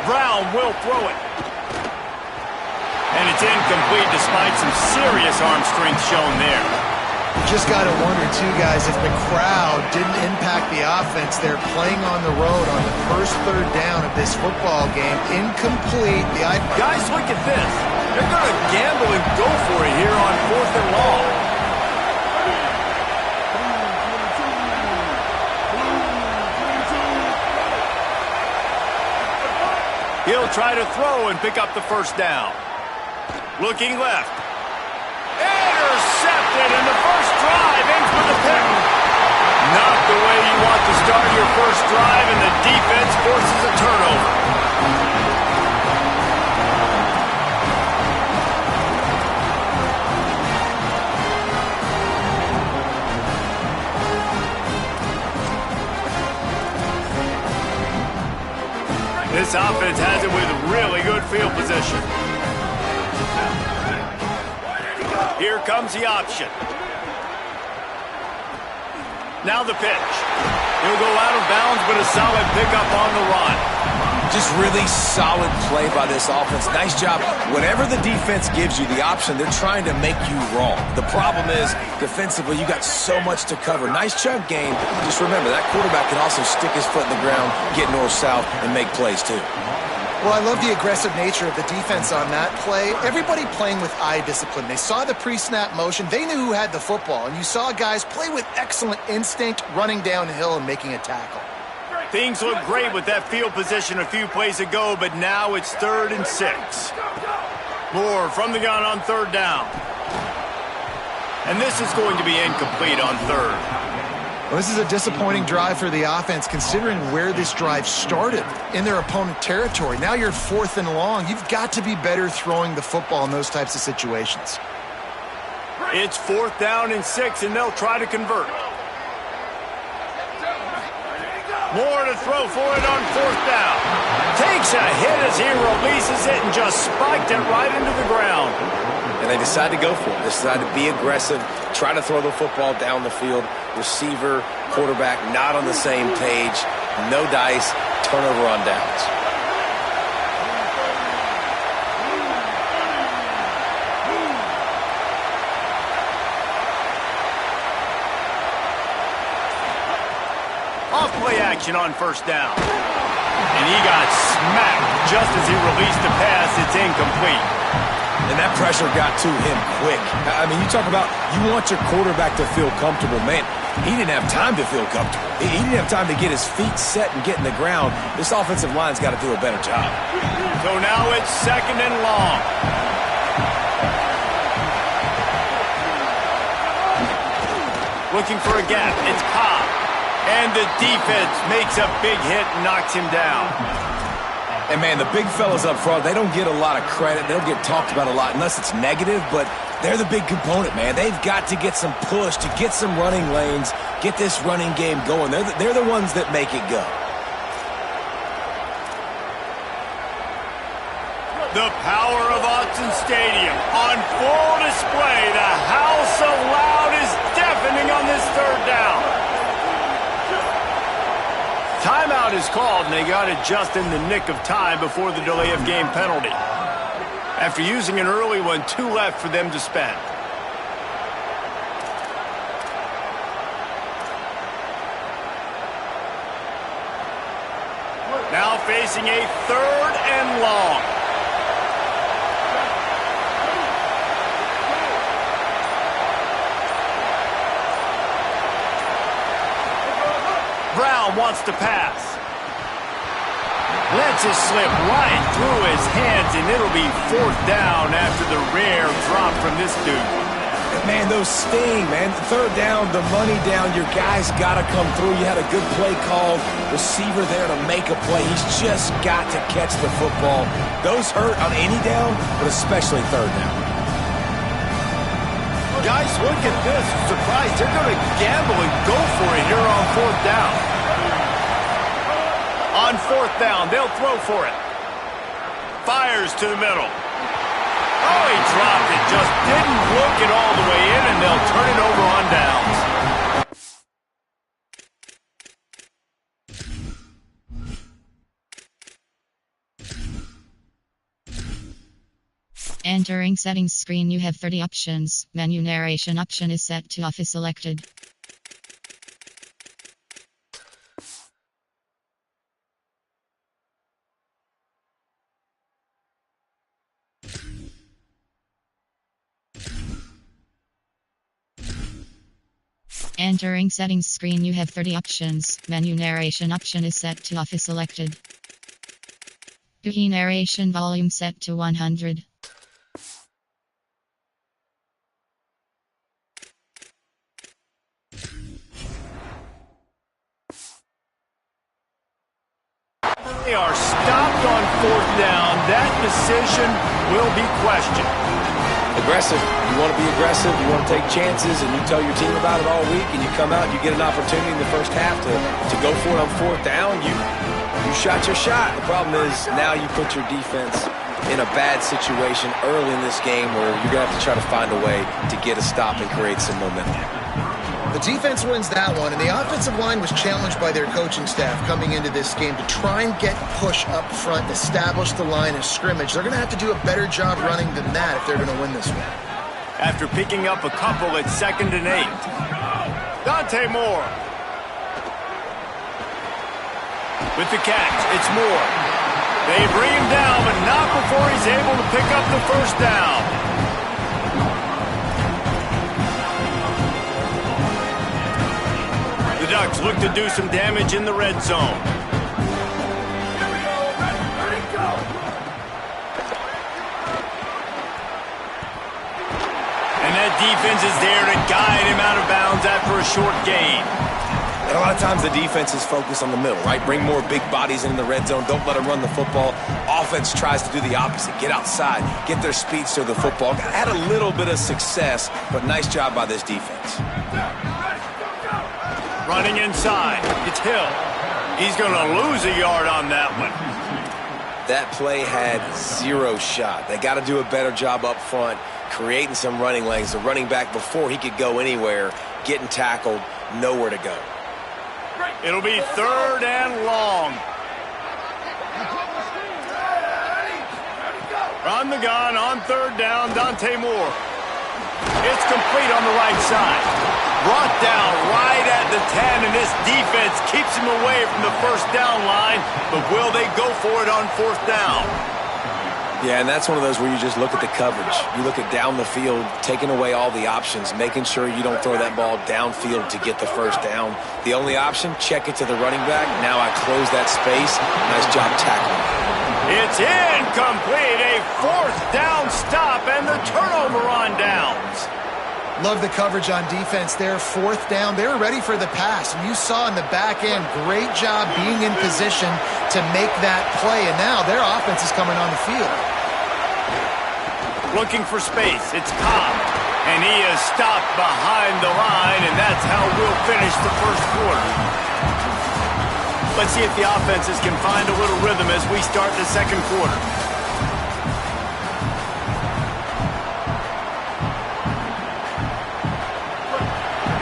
Brown will throw it. And it's incomplete despite some serious arm strength shown there. You just got to wonder, too, guys, if the crowd didn't impact the offense. They're playing on the road on the first third down of this football game. Incomplete. Guys, look at this. They're going to gamble and go for it here on 4th and long. He'll try to throw and pick up the first down. Looking left. Intercepted, and the first drive ends with a pick. Not the way you want to start your first drive, and the defense forces a turnover. This offense has it with really good field position. Here comes the option. Now the pitch. He'll go out of bounds, but a solid pickup on the run. Just really solid play by this offense. Nice job. Whatever the defense gives you the option, they're trying to make you wrong. The problem is, defensively, you got so much to cover. Nice chunk game. Just remember, that quarterback can also stick his foot in the ground, get north-south, and make plays too. Well, I love the aggressive nature of the defense on that play. Everybody playing with eye discipline. They saw the pre-snap motion. They knew who had the football. And you saw guys play with excellent instinct, running downhill and making a tackle. Things look great with that field position a few plays ago, but now it's 3rd and 6. Moore from the gun on 3rd down. And this is going to be incomplete on 3rd. Well, this is a disappointing drive for the offense considering where this drive started, in their opponent territory. Now you're 4th and long. You've got to be better throwing the football in those types of situations. It's 4th down and 6, and they'll try to convert. Moore to throw for it on 4th down. Takes a hit as he releases it and just spiked it right into the ground. And they decide to go for it. They decide to be aggressive, try to throw the football down the field. Receiver, quarterback, not on the same page. No dice, turnover on downs. Off-play action on 1st down. And he got smacked just as he released the pass. It's incomplete. And that pressure got to him quick. I mean, you talk about you want your quarterback to feel comfortable. Man, he didn't have time to feel comfortable. He didn't have time to get his feet set and get in the ground. This offensive line's got to do a better job. So now it's 2nd and long. looking for a gap. It's Cobb. And the defense makes a big hit and knocks him down. And, man, the big fellas up front, they don't get a lot of credit. They don't get talked about a lot unless it's negative, but they're the big component, man. They've got to get some push, to get some running lanes, get this running game going. They're the ones that make it go. The power of Autzen Stadium on full display. The house of loud is deafening on this third down. Timeout is called, and they got it just in the nick of time before the delay of game penalty. After using an early one, 2 left for them to spend. Now facing a 3rd and long. Brown wants to pass. Lets it slip right through his hands, and it'll be 4th down after the rare drop from this dude. Man, those sting, man. The 3rd down, the money down, your guys got to come through. You had a good play called, receiver there to make a play. He's just got to catch the football. Those hurt on any down, but especially 3rd down. Guys, look at this. Surprise, they're going to gamble and go for it here on 4th down. On 4th down, they'll throw for it. Fires to the middle. Oh, he dropped it. Just didn't look it all the way in, and they'll turn it over on downs. Entering settings screen, you have 30 options. Menu narration option is set to off is selected. Entering settings screen, you have 30 options. Menu narration option is set to off is selected. Key narration volume set to 100. They are stopped on 4th down. That decision will be questioned. Aggressive. You want to be aggressive. You want to take chances, and you tell your team about it all week, and you come out and you get an opportunity in the first half to go for it on 4th down. You shot your shot. The problem is now you put your defense in a bad situation early in this game where you're going to have to try to find a way to get a stop and create some momentum. The defense wins that one, and the offensive line was challenged by their coaching staff coming into this game to try and get push up front and establish the line of scrimmage. They're going to have to do a better job running than that if they're going to win this one. After picking up a couple at 2nd and 8. Dante Moore. With the catch, it's Moore. They bring him down, but not before he's able to pick up the 1st down. The Ducks look to do some damage in the red zone. And that defense is there to guide him out of bounds after a short gain. And a lot of times the defense is focused on the middle, right? Bring more big bodies in the red zone. Don't let them run the football. Offense tries to do the opposite. Get outside. Get their speedster the football. Had a little bit of success, but nice job by this defense. Running inside. It's Hill. He's going to lose a yard on that one. That play had 0 shot. They got to do a better job up front, creating some running lanes. The running back, before he could go anywhere, getting tackled, nowhere to go. It'll be 3rd and long. On the gun on 3rd down, Dante Moore. It's complete on the right side. Brought down right at the 10, and this defense keeps him away from the 1st down line. But will they go for it on 4th down? Yeah, and that's one of those where you just look at the coverage. You look at down the field, taking away all the options, making sure you don't throw that ball downfield to get the 1st down. The only option, check it to the running back. Now I close that space. Nice job tackling. It's incomplete. A 4th down stop and the turnover on downs. Love the coverage on defense there. Fourth down, they were ready for the pass. And you saw in the back end, great job being in position to make that play. And now their offense is coming on the field. Looking for space. It's Cobb. And he is stopped behind the line, and that's how we'll finish the first quarter. Let's see if the offenses can find a little rhythm as we start the second quarter.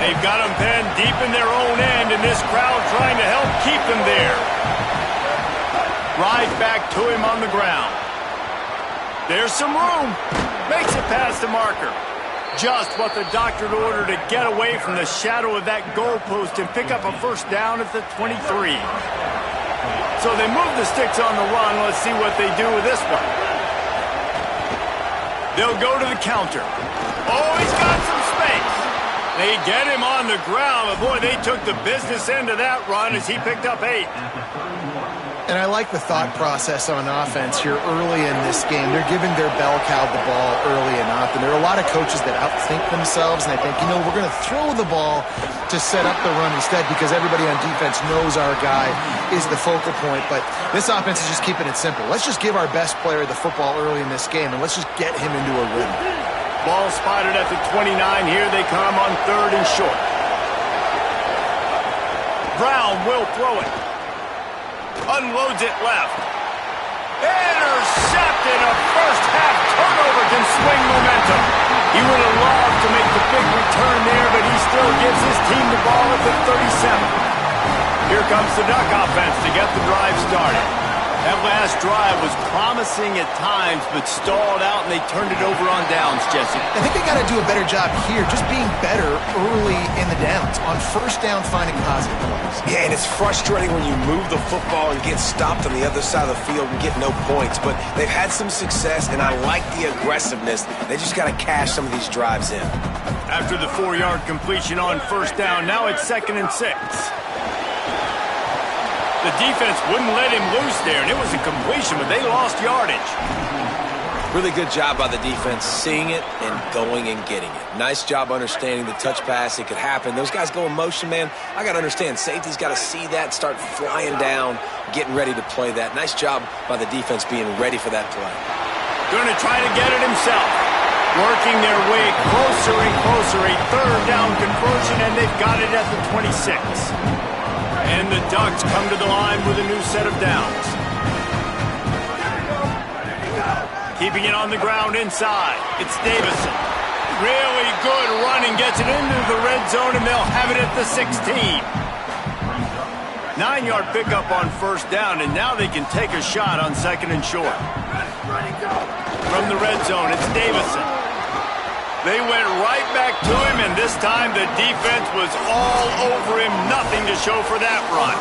They've got them pinned deep in their own end, and this crowd trying to help keep them there. Right back to him on the ground. There's some room. Makes it past the marker. Just what the doctor ordered to get away from the shadow of that goalpost and pick up a first down at the 23. So they move the sticks on the run. Let's see what they do with this one. They'll go to the counter. Oh, he's got some space. They get him on the ground, but boy, they took the business end of that run as he picked up 8. And I like the thought process on offense here early in this game. They're giving their bell cow the ball early and often. There are a lot of coaches that outthink themselves, and they think, we're going to throw the ball to set up the run instead because everybody on defense knows our guy is the focal point. But this offense is just keeping it simple. Let's just give our best player the football early in this game, and let's just get him into a rhythm. Ball spotted at the 29. Here they come on 3rd and short. Brown will throw it. Unloads it left. Intercepted. A first-half turnover can swing momentum. He would have loved to make the big return there, but he still gives his team the ball at the 37. Here comes the Duck offense to get the drive started. That last drive was promising at times, but stalled out, and they turned it over on downs, Jesse. I think they got to do a better job here, just being better early in the downs. On first down, finding positive plays. Yeah, and it's frustrating when you move the football and get stopped on the other side of the field and get no points. But they've had some success, and I like the aggressiveness. They just got to cash some of these drives in. After the 4-yard completion on first down, now it's 2nd and 6. The defense wouldn't let him loose there, and it was a completion, but they lost yardage. Really good job by the defense, seeing it and going and getting it. Nice job understanding the touch pass. It could happen. Those guys go in motion, man. I got to understand, safety's got to see that, start flying down, getting ready to play that. Nice job by the defense being ready for that play. Going to try to get it himself. Working their way closer and closer. A 3rd down conversion, and they've got it at the 26. And the Ducks come to the line with a new set of downs. Keeping it on the ground inside. It's Davison. Really good running. Gets it into the red zone, and they'll have it at the 16. 9-yard pickup on first down, and now they can take a shot on 2nd and short. From the red zone, it's Davison. They went right back to him, and this time the defense was all over him. Nothing to show for that run.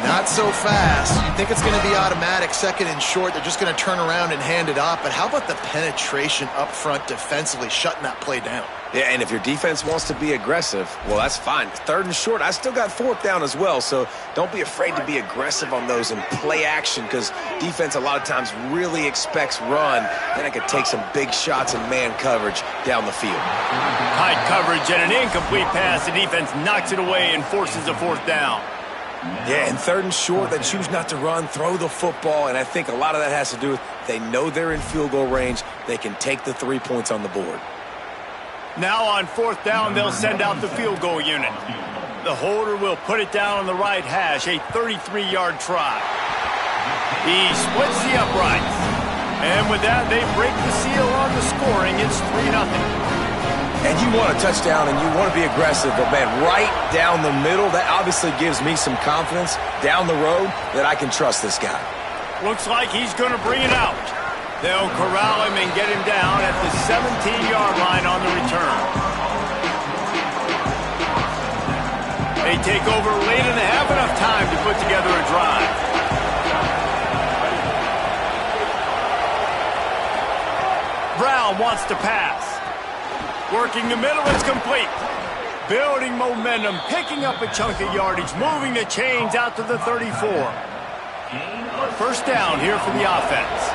Not so fast. You think it's going to be automatic, 2nd and short. They're just going to turn around and hand it off. But how about the penetration up front defensively, shutting that play down? Yeah, and if your defense wants to be aggressive, well, that's fine. 3rd and short, I still got 4th down as well, so don't be afraid to be aggressive on those and play action because defense a lot of times really expects run. Then it could take some big shots and man coverage down the field. Tight coverage and an incomplete pass. The defense knocks it away and forces a 4th down. Yeah, and 3rd and short, they choose not to run, throw the football, and I think a lot of that has to do with they know they're in field goal range. They can take the 3 points on the board. Now on 4th down, they'll send out the field goal unit. The holder will put it down on the right hash, a 33-yard try. He splits the uprights. And with that, they break the seal on the scoring. It's 3-0. And you want a touchdown and you want to be aggressive, but man, right down the middle, that obviously gives me some confidence down the road that I can trust this guy. Looks like he's going to bring it out. They'll corral him and get him down at the 17-yard line on the return. They take over late and they have enough time to put together a drive. Brown wants to pass. Working the middle, it's complete. Building momentum, picking up a chunk of yardage, moving the chains out to the 34. First down here for the offense.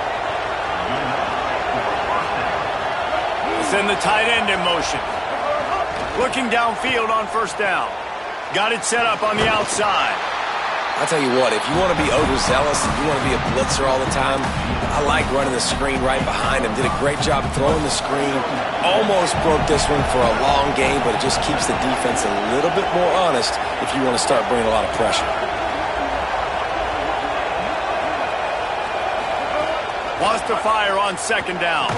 send the tight end in motion. Looking downfield on first down. Got it set up on the outside. I'll tell you what, if you want to be overzealous, if you want to be a blitzer all the time, I like running the screen right behind him. Did a great job throwing the screen. Almost broke this one for a long game, but it just keeps the defense a little bit more honest if you want to start bringing a lot of pressure. Wants to fire on second down.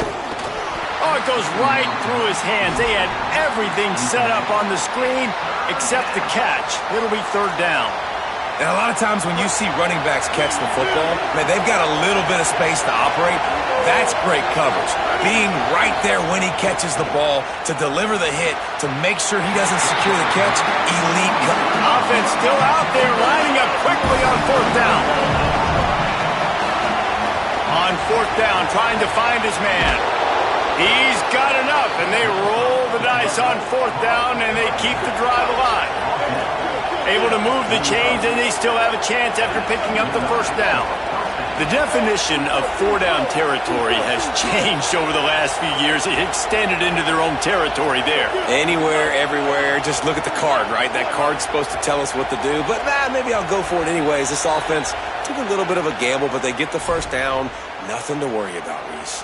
Oh, it goes right through his hands. They had everything set up on the screen except the catch. It'll be third down. And a lot of times when you see running backs catch the football, man, they've got a little bit of space to operate. That's great coverage. Being right there when he catches the ball to deliver the hit, to make sure he doesn't secure the catch, elite coverage. Offense still out there, lining up quickly on fourth down. On fourth down, trying to find his man. He's got enough, and they roll the dice on fourth down, and they keep the drive alive. Able to move the chains, and they still have a chance after picking up the first down. The definition of four-down territory has changed over the last few years. It extended into their own territory there. Anywhere, everywhere, just look at the card, right? That card's supposed to tell us what to do, but maybe I'll go for it anyways. This offense took a little bit of a gamble, but they get the first down. Nothing to worry about, Reese.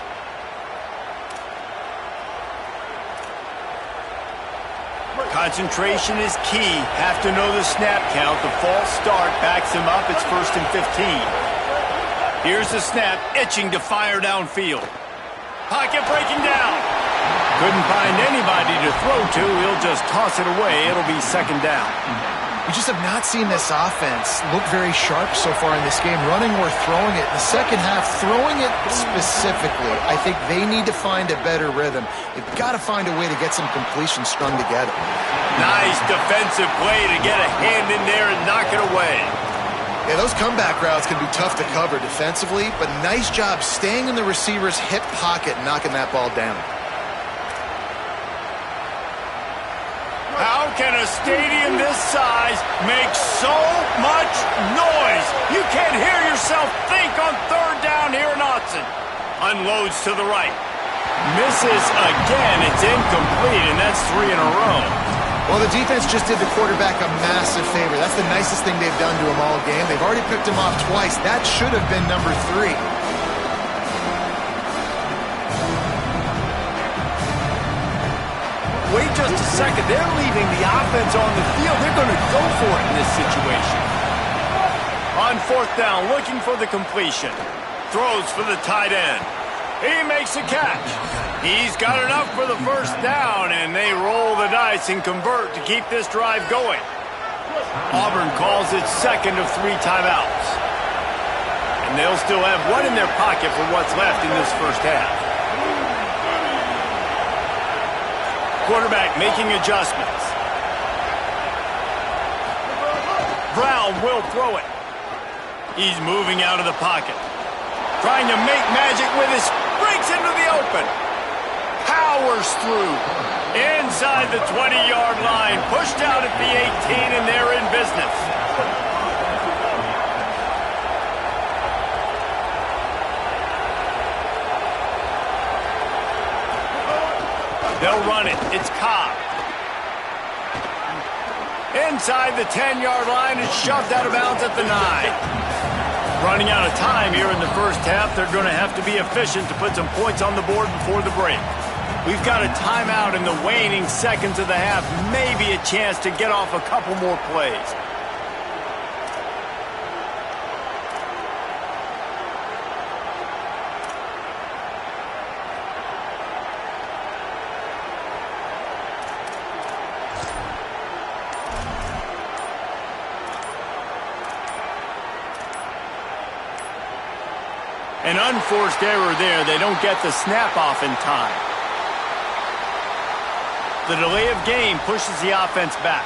Concentration is key. Have to know the snap count. The false start backs him up. It's 1st and 15. Here's the snap, itching to fire downfield. Pocket breaking down. Couldn't find anybody to throw to. He'll just toss it away. It'll be second down. We just have not seen this offense look very sharp so far in this game, running or throwing it. In the second half, throwing it specifically, I think they need to find a better rhythm. They've got to find a way to get some completions strung together. Nice defensive play to get a hand in there and knock it away. Yeah, those comeback routes can be tough to cover defensively, but nice job staying in the receiver's hip pocket and knocking that ball down. How can a stadium this size make so much noise? You can't hear yourself think on third down here in Autzen. Unloads to the right. Misses again. It's incomplete, and that's 3 in a row. Well, the defense just did the quarterback a massive favor. That's the nicest thing they've done to him all game. They've already picked him off twice. That should have been number 3. Wait just a second. They're leaving the offense on the field. They're going to go for it in this situation. On fourth down, looking for the completion. Throws for the tight end. He makes a catch. He's got enough for the first down, and they roll the dice and convert to keep this drive going. Auburn calls it second of 3 timeouts. And they'll still have one in their pocket for what's left in this first half. Quarterback making adjustments. Brown will throw it. He's moving out of the pocket. Trying to make magic with his, breaks into the open. Powers through. Inside the 20-yard line. Pushed out at the 18, and they're in business. They'll run it. It's Cobb. Inside the 10-yard line, it's shoved out of bounds at the 9. Running out of time here in the first half. They're going to have to be efficient to put some points on the board before the break. We've got a timeout in the waning seconds of the half. Maybe a chance to get off a couple more plays. An unforced error there. They don't get the snap off in time. The delay of game pushes the offense back.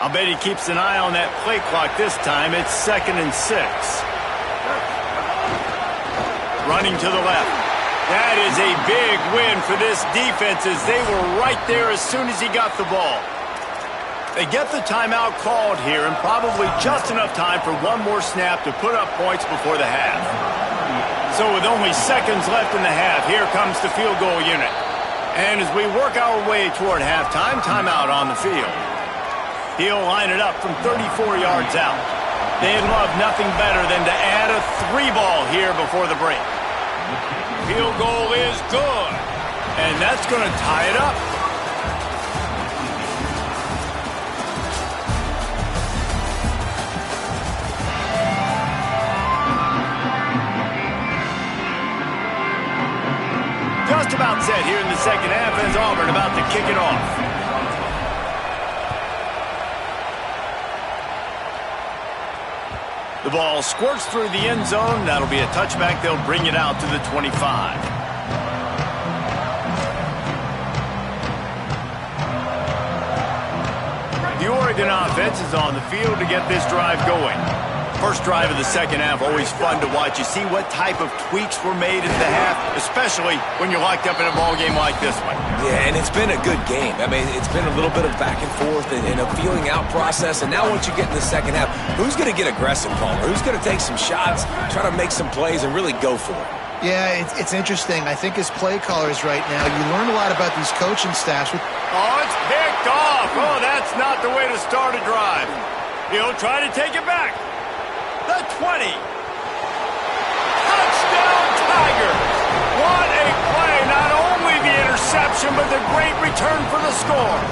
I'll bet he keeps an eye on that play clock this time. It's 2nd and 6. Running to the left. That is a big win for this defense as they were right there as soon as he got the ball. They get the timeout called here and probably just enough time for one more snap to put up points before the half. So with only seconds left in the half, here comes the field goal unit. And as we work our way toward halftime, timeout on the field. He'll line it up from 34 yards out. They'd love nothing better than to add a 3-ball here before the break. Field goal is good. And that's going to tie it up. Just about set here in the second half as Auburn about to kick it off. The ball squirts through the end zone. That'll be a touchback. They'll bring it out to the 25. The Oregon offense is on the field to get this drive going. First drive of the second half, always fun to watch. You see what type of tweaks were made at the half, especially when you're locked up in a ball game like this one. Yeah, and it's been a good game. I mean, it's been a little bit of back and forth and a feeling out process. And now once you get in the second half, who's going to get aggressive, Palmer? Who's going to take some shots, try to make some plays, and really go for it? Yeah, it's interesting. I think as play callers right now, you learn a lot about these coaching staffs. Oh, it's picked off. Oh, that's not the way to start a drive. He'll try to take it back. The 20. Touchdown, Tigers. What a play. Not only the interception, but the great return for the score.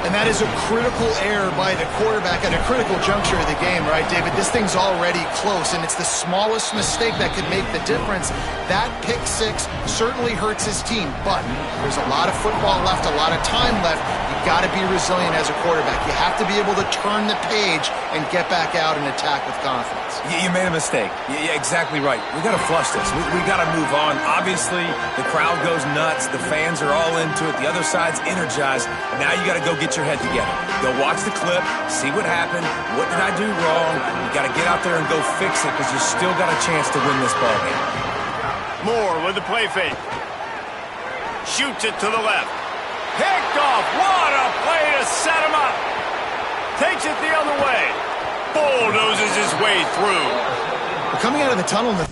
And that is a critical error by the quarterback at a critical juncture of the game, right, David? This thing's already close, and it's the smallest mistake that could make the difference. That pick six certainly hurts his team, but there's a lot of football left, a lot of time left. You've got to be resilient as a quarterback. You have to be able to turn the page and get back out and attack with confidence. You made a mistake. Yeah, exactly right. We got to flush this. We got to move on. Obviously, the crowd goes nuts. The fans are all into it. The other side's energized. Now you got to go get your head together. Go watch the clip, see what happened. What did I do wrong? You got to get out there and go fix it because you still got a chance to win this ball game. Moore with the play fake. Shoots it to the left. Picked off. What a play to set him up. Takes it the other way. Bulldozes his way through. Coming out of the tunnel in the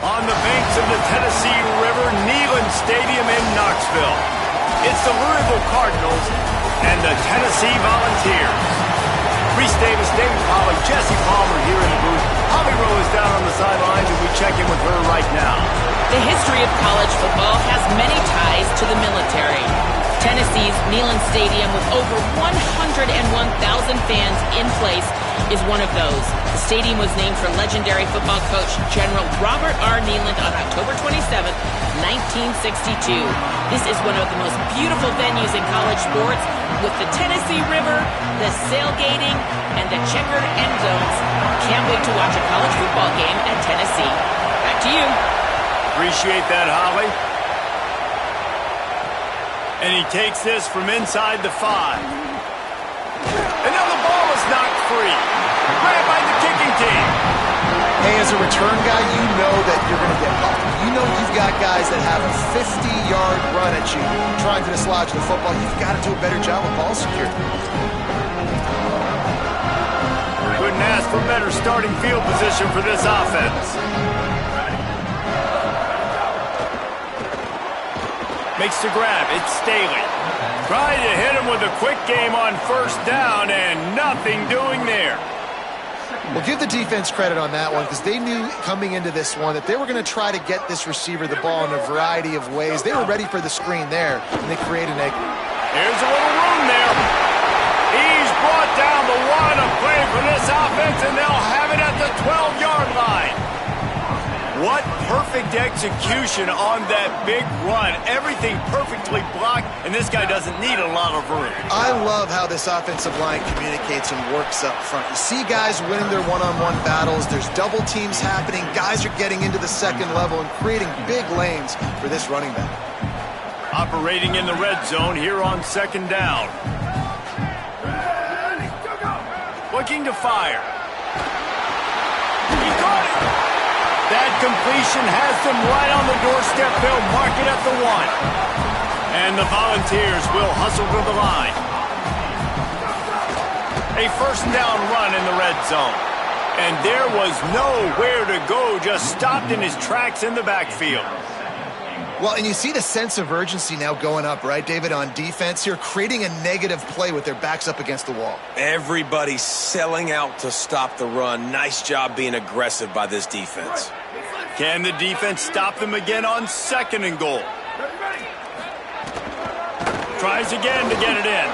on the banks of the Tennessee River, Neyland Stadium in Knoxville. It's the Louisville Cardinals and the Tennessee Volunteers. Reese Davis, David Pollack, Jesse Palmer here in the booth. Holly Rowe is down on the sidelines, and we check in with her right now. The history of college football has many ties to the military. Tennessee's Neyland Stadium, with over 101,000 fans in place, is one of those. The stadium was named for legendary football coach General Robert R. Neyland on October 27, 1962. This is one of the most beautiful venues in college sports, with the Tennessee River, the sailgating, and the checkered end zones. Can't wait to watch a college football game at Tennessee. Back to you. Appreciate that, Holly. And he takes this from inside the 5. And now the ball is knocked free. Grabbed by the kicking team. Hey, as a return guy, you know that you're going to get popped. You know you've got guys that have a 50-yard run at you trying to dislodge the football. You've got to do a better job with ball security. Couldn't ask for better starting field position for this offense. Makes the grab. It's Staley. Trying to hit him with a quick game on first down, and nothing doing there. Well, give the defense credit on that one, because they knew coming into this one that they were going to try to get this receiver the ball in a variety of ways. They were ready for the screen there, and they created an egg. Here's a little room there. He's brought down the 1 of play for this offense, and they'll have it at the 12-yard line. What perfect execution on that big run. Everything perfectly blocked, and this guy doesn't need a lot of room. I love how this offensive line communicates and works up front. You see guys winning their one-on-one battles. There's double teams happening. Guys are getting into the second level and creating big lanes for this running back. Operating in the red zone here on second down. Looking to fire. He caught it. That completion has them right on the doorstep. They'll mark it at the 1. And the Volunteers will hustle to the line. A first down run in the red zone. And there was nowhere to go, just stopped in his tracks in the backfield. Well, and you see the sense of urgency now going up, right, David, on defense here, creating a negative play with their backs up against the wall. Everybody's selling out to stop the run. Nice job being aggressive by this defense. Can the defense stop them again on second and goal? Tries again to get it in.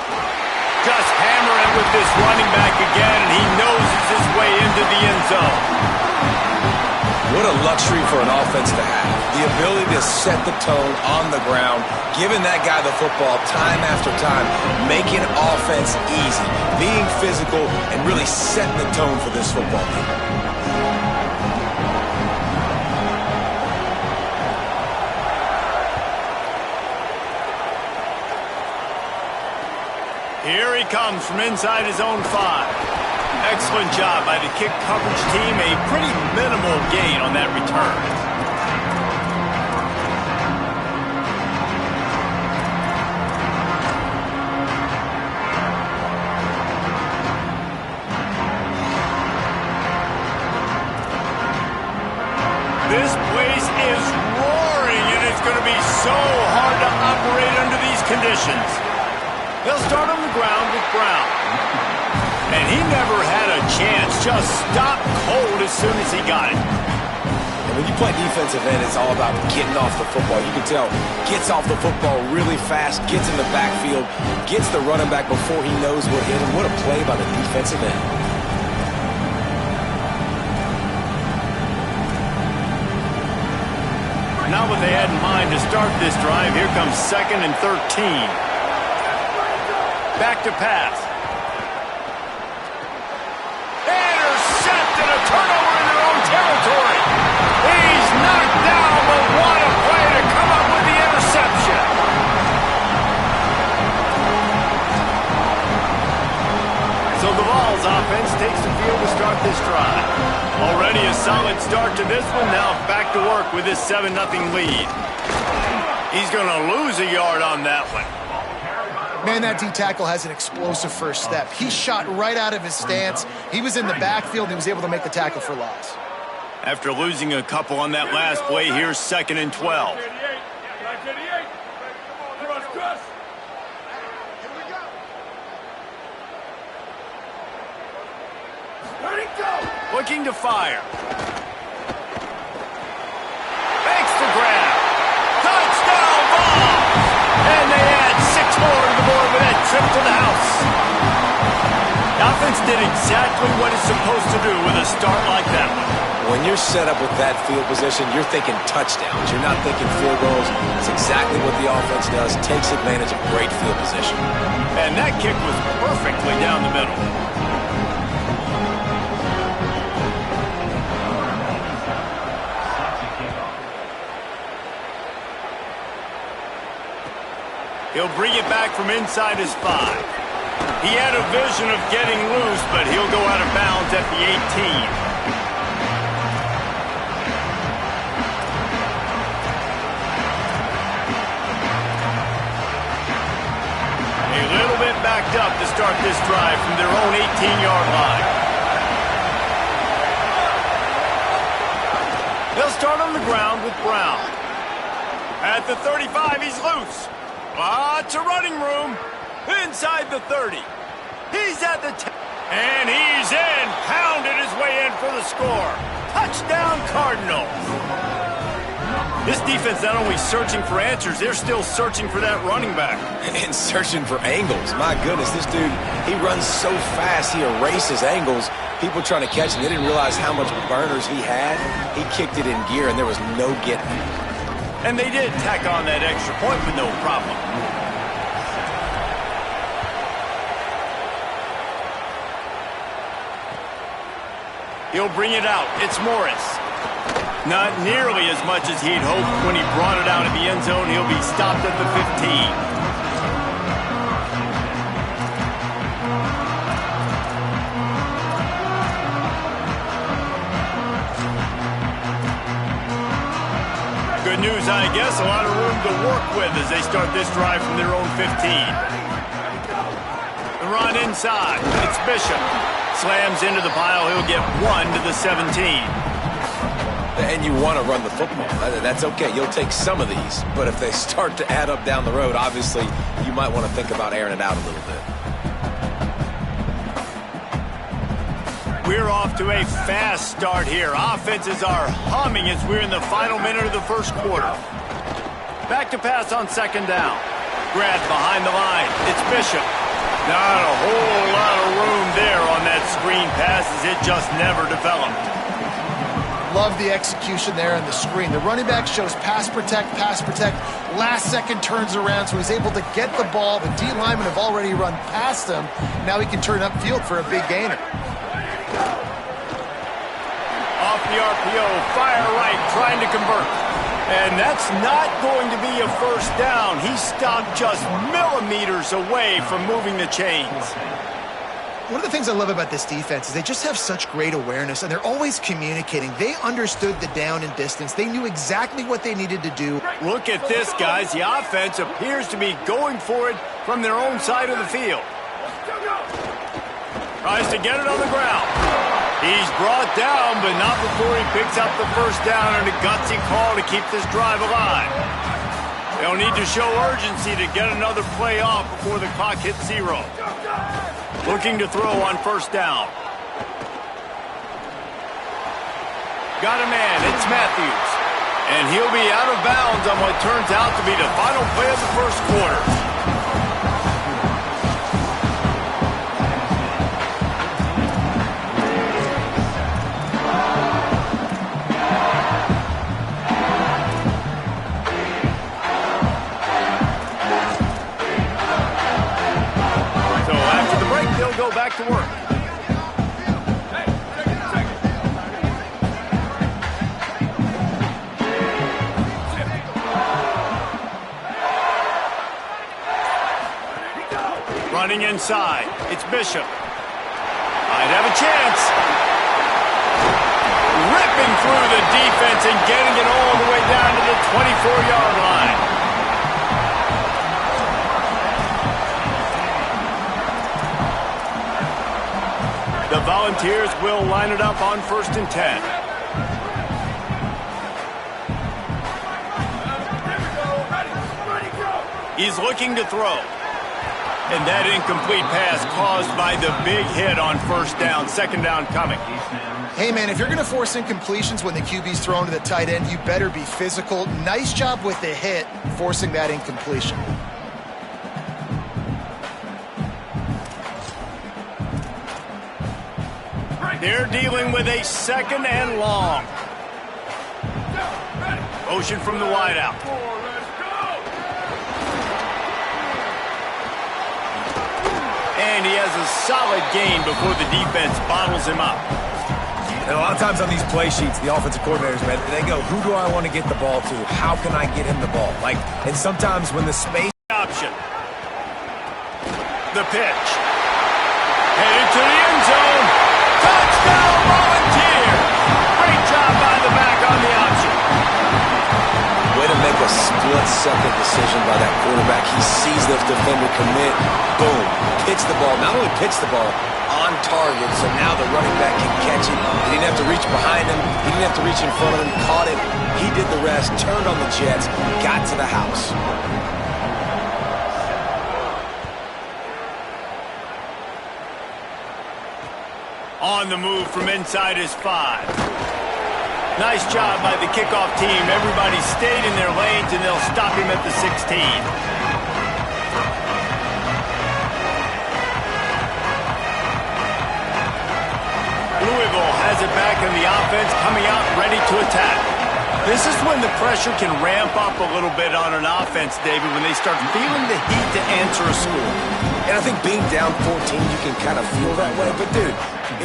Just hammer it with this running back again, and he noses his way into the end zone. What a luxury for an offense to have. The ability to set the tone on the ground, giving that guy the football time after time, making offense easy, being physical, and really setting the tone for this football team. Here he comes from inside his own 5. Excellent job by the kick coverage team. A pretty minimal gain on that return. This place is roaring, and it's going to be so hard to operate under these conditions. They'll start on the ground with Brown. And he never had a chance, just stopped cold as soon as he got it. And when you play defensive end, it's all about getting off the football. You can tell, gets off the football really fast, gets in the backfield, gets the running back before he knows what hit him. What a play by the defensive end. Not what they had in mind to start this drive. Here comes 2nd and 13. Back to pass. Intercepted, a turnover in their own territory. He's knocked down, but what a play to come up with the interception. So the Vols offense takes the field to start this drive. Already a solid start to this one. Now back to work with this 7-0 lead. He's going to lose a yard on that one. Man, that D-tackle has an explosive first step. He shot right out of his stance. He was in the backfield. And he was able to make the tackle for loss. After losing a couple on that last play, here's 2nd and 12. Cross. Ready, go! Looking to fire. Makes the grab. Touchdown ball! And they add 6 more to the board with that trip to the house. The offense did exactly what it's supposed to do with a start like that one. When you're set up with that field position, you're thinking touchdowns. You're not thinking field goals. It's exactly what the offense does. Takes advantage of great field position. And that kick was perfectly down the middle. He'll bring it back from inside his 5. He had a vision of getting loose, but he'll go out of bounds at the 18. Backed up to start this drive from their own 18-yard line. They'll start on the ground with Brown. At the 35, he's loose. Lots of running room. Inside the 30. He's at the 10. And he's in. Pounded his way in for the score. Touchdown, Cardinals. This defense not only searching for answers, they're still searching for that running back. And searching for angles. My goodness, this dude, he runs so fast, he erases angles. People trying to catch him, they didn't realize how much burners he had. He kicked it in gear, and there was no getting it. And they did tack on that extra point with no problem. He'll bring it out. It's Morris. Not nearly as much as he'd hoped when he brought it out of the end zone. He'll be stopped at the 15. Good news, I guess. A lot of room to work with as they start this drive from their own 15. The run inside. It's Bishop. Slams into the pile. He'll get 1 to the 17. And you want to run the football. That's okay. You'll take some of these. But if they start to add up down the road, obviously, you might want to think about airing it out a little bit. We're off to a fast start here. Offenses are humming as we're in the final minute of the first quarter. Back to pass on 2nd down. Grab behind the line. It's Bishop. Not a whole lot of room there on that screen pass as it just never developed. Love the execution there on the screen. The running back shows pass protect. Last second turns around, so he's able to get the ball. The D linemen have already run past him. Now he can turn upfield for a big gainer. Off the RPO, fire right, trying to convert. And that's not going to be a first down. He stopped just millimeters away from moving the chains. One of the things I love about this defense is they just have such great awareness, and they're always communicating. They understood the down and distance. They knew exactly what they needed to do. Look at this, guys. The offense appears to be going for it from their own side of the field. Tries to get it on the ground. He's brought down, but not before he picks up the first down and a gutsy call to keep this drive alive. They'll need to show urgency to get another play off before the clock hits 0. Looking to throw on first down. Got a man. It's Matthews. And he'll be out of bounds on what turns out to be the final play of the first quarter. Go back to work. Running inside. It's Bishop. Might have a chance. Ripping through the defense and getting it all the way down to the 24-yard line. The Volunteers will line it up on 1st and 10. He's looking to throw. And that incomplete pass caused by the big hit on first down. Second down coming. Hey, man, if you're going to force incompletions when the QB's thrown to the tight end, you better be physical. Nice job with the hit, forcing that incompletion. They're dealing with a second and long. Motion from the wideout. And he has a solid gain before the defense bottles him up. And a lot of times on these play sheets, the offensive coordinators, man, they go, who do I want to get the ball to? How can I get him the ball? And sometimes when the space... Option. The pitch. Headed to the end zone. Touchdown, Volunteer! Great job by the back on the option. Way to make a split-second decision by that quarterback. He sees the defender commit. Boom. Pitch the ball. Not only pitch the ball, on target, so now the running back can catch it. He didn't have to reach behind him. He didn't have to reach in front of him. Caught it. He did the rest. Turned on the Jets. Got to the house. On the move from inside his 5. Nice job by the kickoff team. Everybody stayed in their lanes, and they'll stop him at the 16. Louisville has it back in the offense, coming out ready to attack. This is when the pressure can ramp up a little bit on an offense, David, when they start feeling the heat to answer a score. And I think being down 14, you can kind of feel that way. But, dude,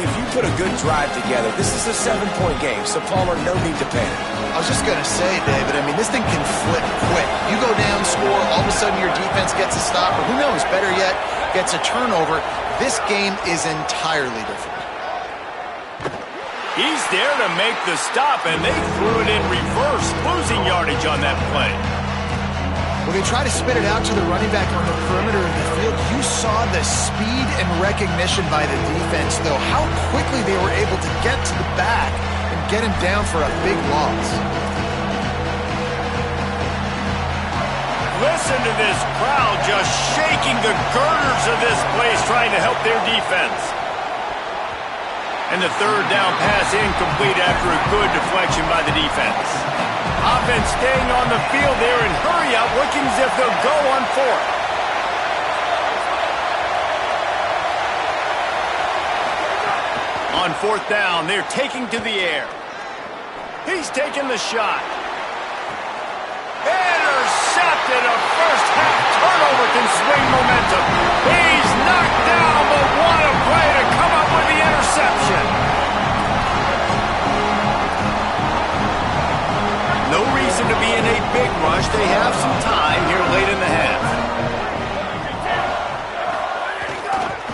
if you put a good drive together, this is a 7-point game, so Palmer, no need to panic. I was just going to say, David, I mean, this thing can flip quick. You go down, score, all of a sudden your defense gets a stop, or who knows, better yet, gets a turnover. This game is entirely different. He's there to make the stop, and they threw it in reverse, losing yardage on that play. When they try to spit it out to the running back on the perimeter of the field, you saw the speed and recognition by the defense, though, how quickly they were able to get to the back and get him down for a big loss. Listen to this crowd just shaking the girders of this place, trying to help their defense. And the third down pass incomplete after a good deflection by the defense. Offense staying on the field there and hurry up, looking as if they'll go on fourth. On fourth down, they're taking to the air. He's taking the shot. Intercepted. A first half turnover can swing momentum. He's knocked down, but what a play to come up with the interception. No reason to be in a big rush. They have some time here late in the half.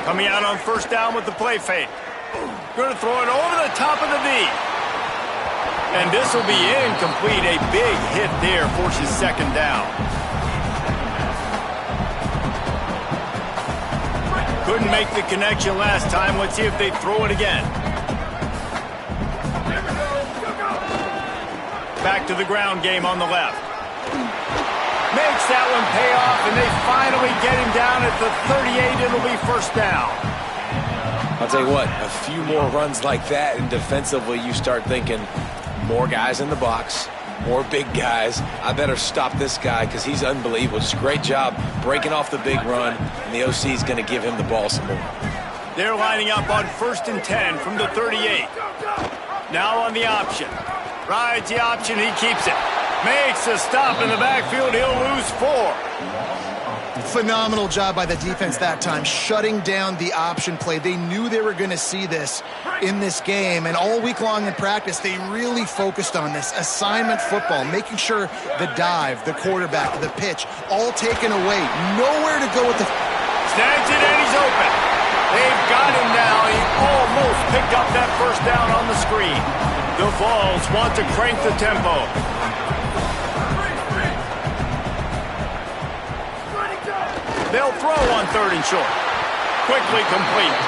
Coming out on first down with the play fake. Going to throw it over the top of the knee. And this will be incomplete. A big hit there forces second down. Couldn't make the connection last time. Let's see if they throw it again. Back to the ground game on the left. Makes that one pay off, and they finally get him down at the 38. It'll be first down. I'll tell you what, a few more runs like that, and defensively you start thinking, more guys in the box, more big guys. I better stop this guy because he's unbelievable. Just a great job breaking off the big run, and the OC is going to give him the ball some more. They're lining up on 1st and 10 from the 38. Now on the option. Rides the option, he keeps it. Makes a stop in the backfield, he'll lose 4. Phenomenal job by the defense that time, shutting down the option play. They knew they were going to see this in this game, and all week long in practice, they really focused on this assignment football, making sure the dive, the quarterback, the pitch, all taken away. Nowhere to go with the... Snags it, and he's open. They've got him now. He almost picked up that first down on the screen. The Vols want to crank the tempo. They'll throw on 3rd and short. Quickly complete.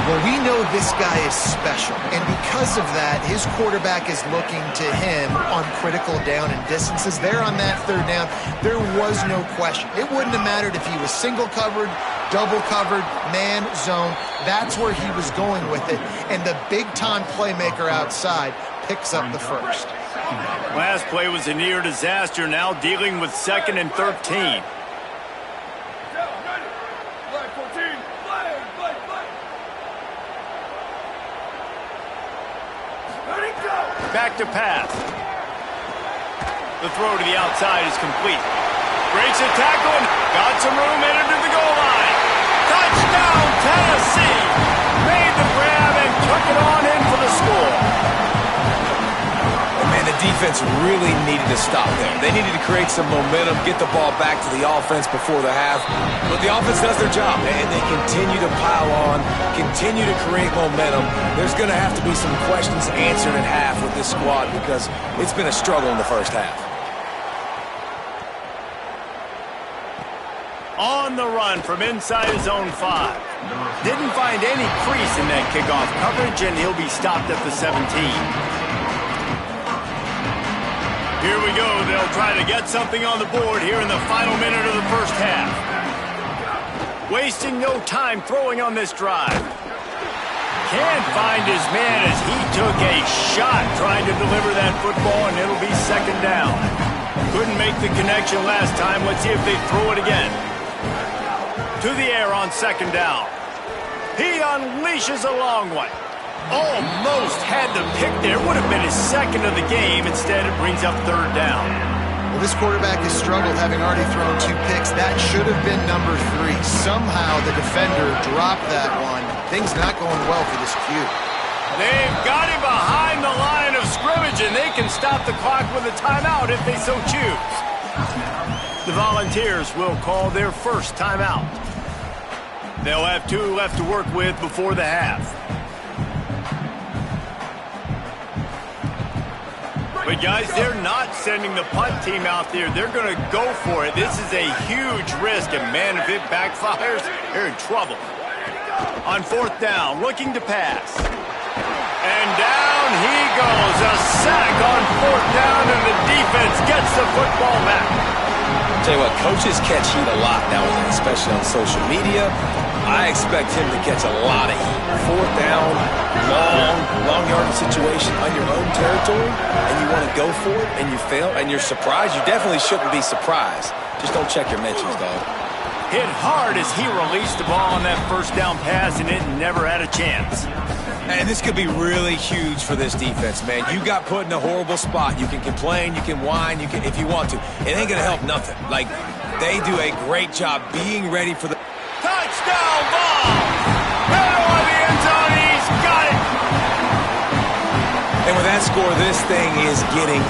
Well, we know this guy is special, and because of that, his quarterback is looking to him on critical down and distances. There on that third down, there was no question. It wouldn't have mattered if he was single covered, double covered, man, zone. That's where he was going with it, and the big-time playmaker outside picks up the first. Last play was a near disaster, now dealing with 2nd and 13. Back to pass. The throw to the outside is complete. Breaks a tackle and got some room, headed to the goal line. Touchdown, Tennessee! Made the grab and took it on in for the score. And man, the defense really needed to stop there. They needed to create some momentum, get the ball back to the offense before the half. But the offense does their job, and they continue to pile on, continue to create momentum. There's going to have to be some questions answered at half with this squad because it's been a struggle in the first half. On the run from inside his own 5. Didn't find any crease in that kickoff coverage, and he'll be stopped at the 17. Here we go. They'll try to get something on the board here in the final minute of the first half. Wasting no time throwing on this drive. Can't find his man as he took a shot trying to deliver that football, and it'll be 2nd down. Couldn't make the connection last time. Let's see if they throw it again. To the air on 2nd down. He unleashes a long one. Almost had the pick there. Would have been his 2nd of the game. Instead, it brings up 3rd down. Well, this quarterback has struggled, having already thrown 2 picks. That should have been number 3. Somehow the defender dropped that one. Things not going well for this Q. They've got him behind the line of scrimmage, and they can stop the clock with a timeout if they so choose. The Volunteers will call their first timeout. They'll have 2 left to work with before the half. But guys, they're not sending the punt team out there. They're going to go for it. This is a huge risk, and man, if it backfires, they're in trouble. On 4th down, looking to pass. And down he goes. A sack on 4th down, and the defense gets the football back. Tell you what, coaches catch heat a lot nowadays, especially on social media. I expect him to catch a lot of heat. 4th down, long yardage situation on your own territory, and you want to go for it, and you fail, and you're surprised. You definitely shouldn't be surprised. Just don't check your mentions, dog. Hit hard as he released the ball on that 1st down pass, and it never had a chance. And this could be really huge for this defense, man. You got put in a horrible spot. You can complain, you can whine, you can if you want to. It ain't going to help nothing. Like, they do a great job being ready for the... Touchdown ball! Middle of the end zone, he's got it! And with that score, this thing is getting...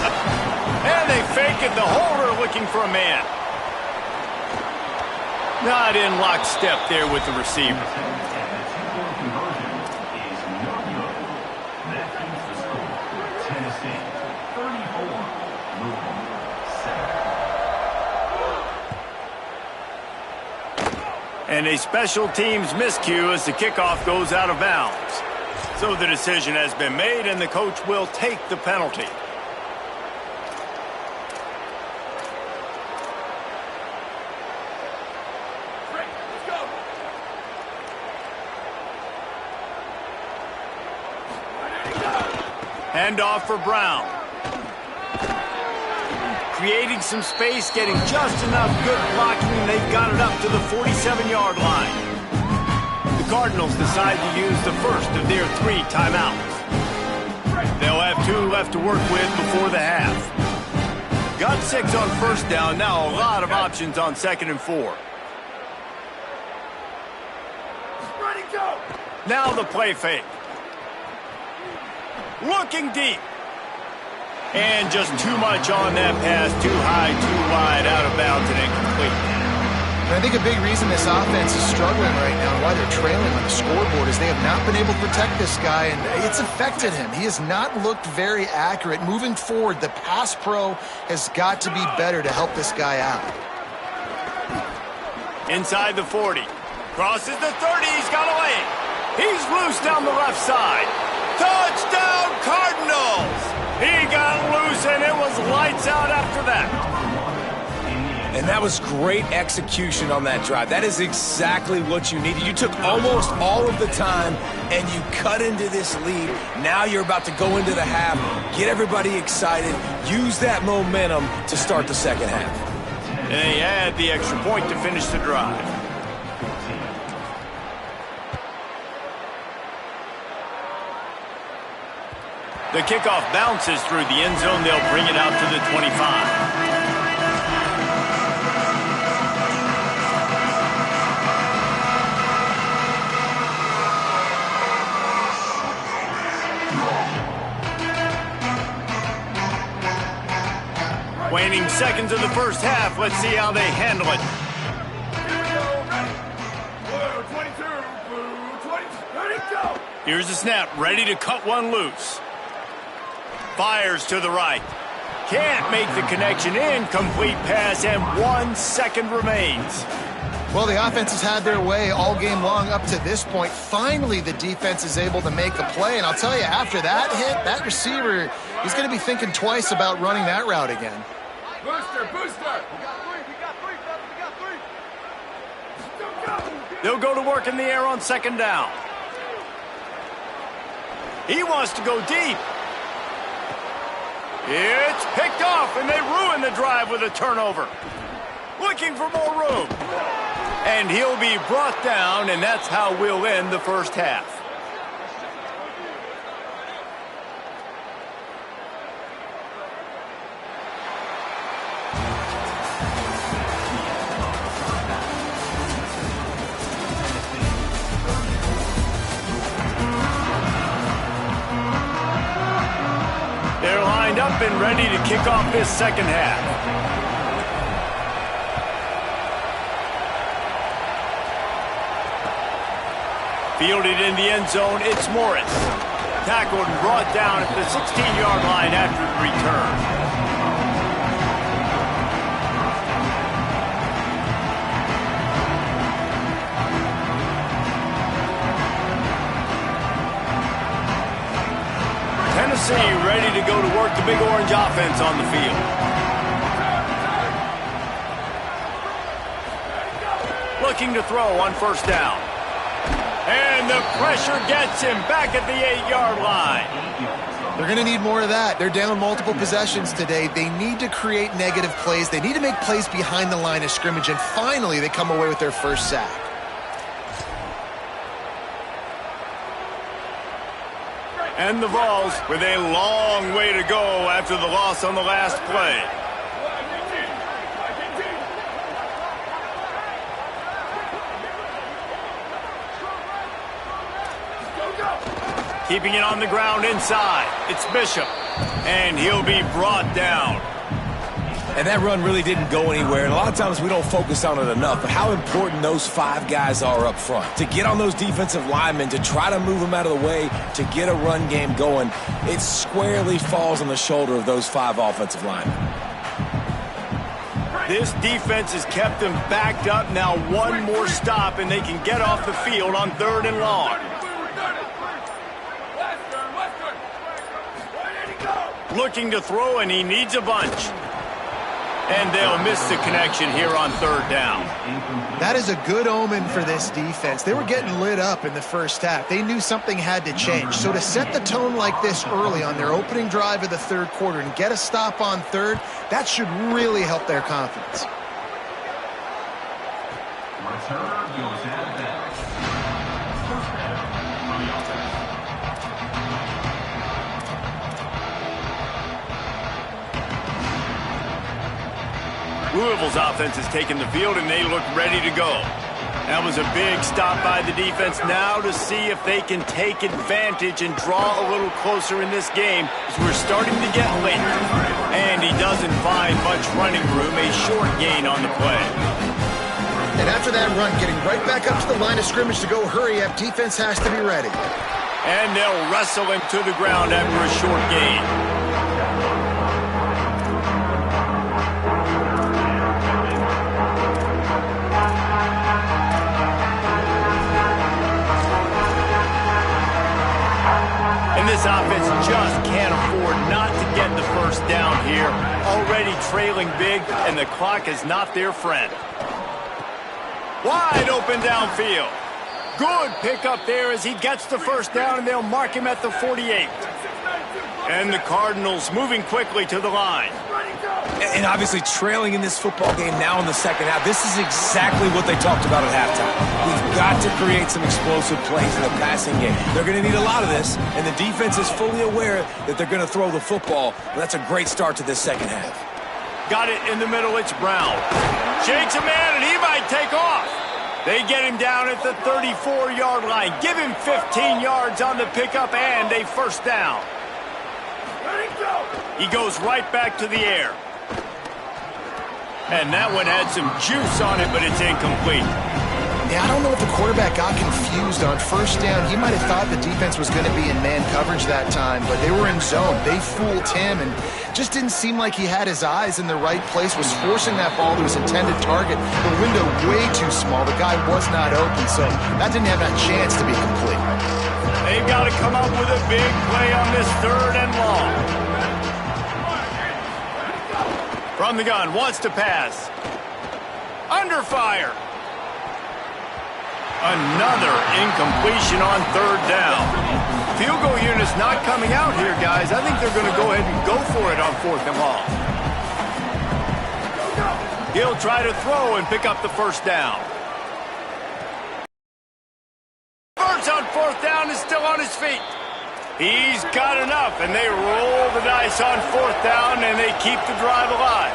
And they fake it, the holder looking for a man. Not in lockstep there with the receiver. And a special teams miscue as the kickoff goes out of bounds. So the decision has been made, and the coach will take the penalty. Handoff for Brown. Creating some space, getting just enough good blocking, and they've got it up to the 47-yard line. The Cardinals decide to use the first of their 3 timeouts. They'll have 2 left to work with before the half. Got 6 on 1st down, now a lot of options on 2nd and 4. Ready, go! Now the play fake. Looking deep. And just too much on that pass. Too high, too wide, out of bounds, and incomplete. And I think a big reason this offense is struggling right now and why they're trailing on the scoreboard is they have not been able to protect this guy, and it's affected him. He has not looked very accurate. Moving forward, the pass pro has got to be better to help this guy out. Inside the 40. Crosses the 30. He's got away. He's loose down the left side. Touchdown, Cardinals! He got loose, and it was lights out after that. And that was great execution on that drive. That is exactly what you needed. You took almost all of the time, and you cut into this lead. Now you're about to go into the half, get everybody excited, use that momentum to start the second half. And he had the extra point to finish the drive. The kickoff bounces through the end zone. They'll bring it out to the 25. Waning seconds of the first half. Let's see how they handle it. Here we go, ready. Blue 22, blue 20, ready, go. Here's the snap, ready to cut one loose. Fires to the right. Can't make the connection. Incomplete pass, and 1 second remains. Well, the offense has had their way all game long up to this point. Finally, the defense is able to make a play. And I'll tell you, after that hit, that receiver, he's going to be thinking twice about running that route again. Booster, booster. They'll go to work in the air on second down. He wants to go deep. It's picked off, and they ruin the drive with a turnover. Looking for more room. And he'll be brought down, and that's how we'll end the first half. They're lined up and ready to kick off this second half. Fielded in the end zone, it's Morris. Tackled and brought down at the 16-yard line after the return. Tennessee ready to go to work the big orange offense on the field. Looking to throw on first down. And the pressure gets him back at the 8-yard line. They're going to need more of that. They're down multiple possessions today. They need to create negative plays. They need to make plays behind the line of scrimmage, and finally they come away with their first sack. And the Vols with a long way to go after the loss on the last play. Keeping it on the ground inside. It's Bishop. And he'll be brought down. And that run really didn't go anywhere. And a lot of times we don't focus on it enough. But how important those 5 guys are up front. To get on those defensive linemen, to try to move them out of the way, to get a run game going, it squarely falls on the shoulder of those 5 offensive linemen. This defense has kept them backed up. Now one more stop, and they can get off the field on 3rd and long. Looking to throw, and he needs a bunch. And they'll miss the connection here on 3rd down. That is a good omen for this defense. They were getting lit up in the first half. They knew something had to change. So to set the tone like this early on their opening drive of the 3rd quarter and get a stop on 3rd, that should really help their confidence. Louisville's offense has taken the field, and they look ready to go. That was a big stop by the defense. Now to see if they can take advantage and draw a little closer in this game as we're starting to get late. And he doesn't find much running room, a short gain on the play. And after that run, getting right back up to the line of scrimmage to go hurry up, defense has to be ready. And they'll wrestle him to the ground after a short gain. down here, already trailing big, and the clock is not their friend. Wide open downfield. Good pickup there as he gets the first down, and they'll mark him at the 48. And the Cardinals moving quickly to the line. And obviously trailing in this football game now in the second half. This is exactly what they talked about at halftime. We've got to create some explosive plays in the passing game. They're going to need a lot of this, and the defense is fully aware that they're going to throw the football. But that's a great start to this second half. Got it in the middle. It's Brown. Shakes a man, and he might take off. They get him down at the 34-yard line. Give him 15 yards on the pickup and a first down. He goes right back to the air. And that one had some juice on it, but it's incomplete. Yeah, I don't know if the quarterback got confused on first down. He might have thought the defense was going to be in man coverage that time, but they were in zone. They fooled him and just didn't seem like he had his eyes in the right place, was forcing that ball to his intended target. The window way too small. The guy was not open, so that didn't have that chance to be complete. They've got to come up with a big play on this 3rd and long. From the gun, wants to pass. Under fire. Another incompletion on 3rd down. Field goal unit's not coming out here, guys. I think they're going to go ahead and go for it on 4th and long. He'll try to throw and pick up the first down. Birds on 4th down is still on his feet. He's got enough, and they roll the dice on 4th down, and they keep the drive alive.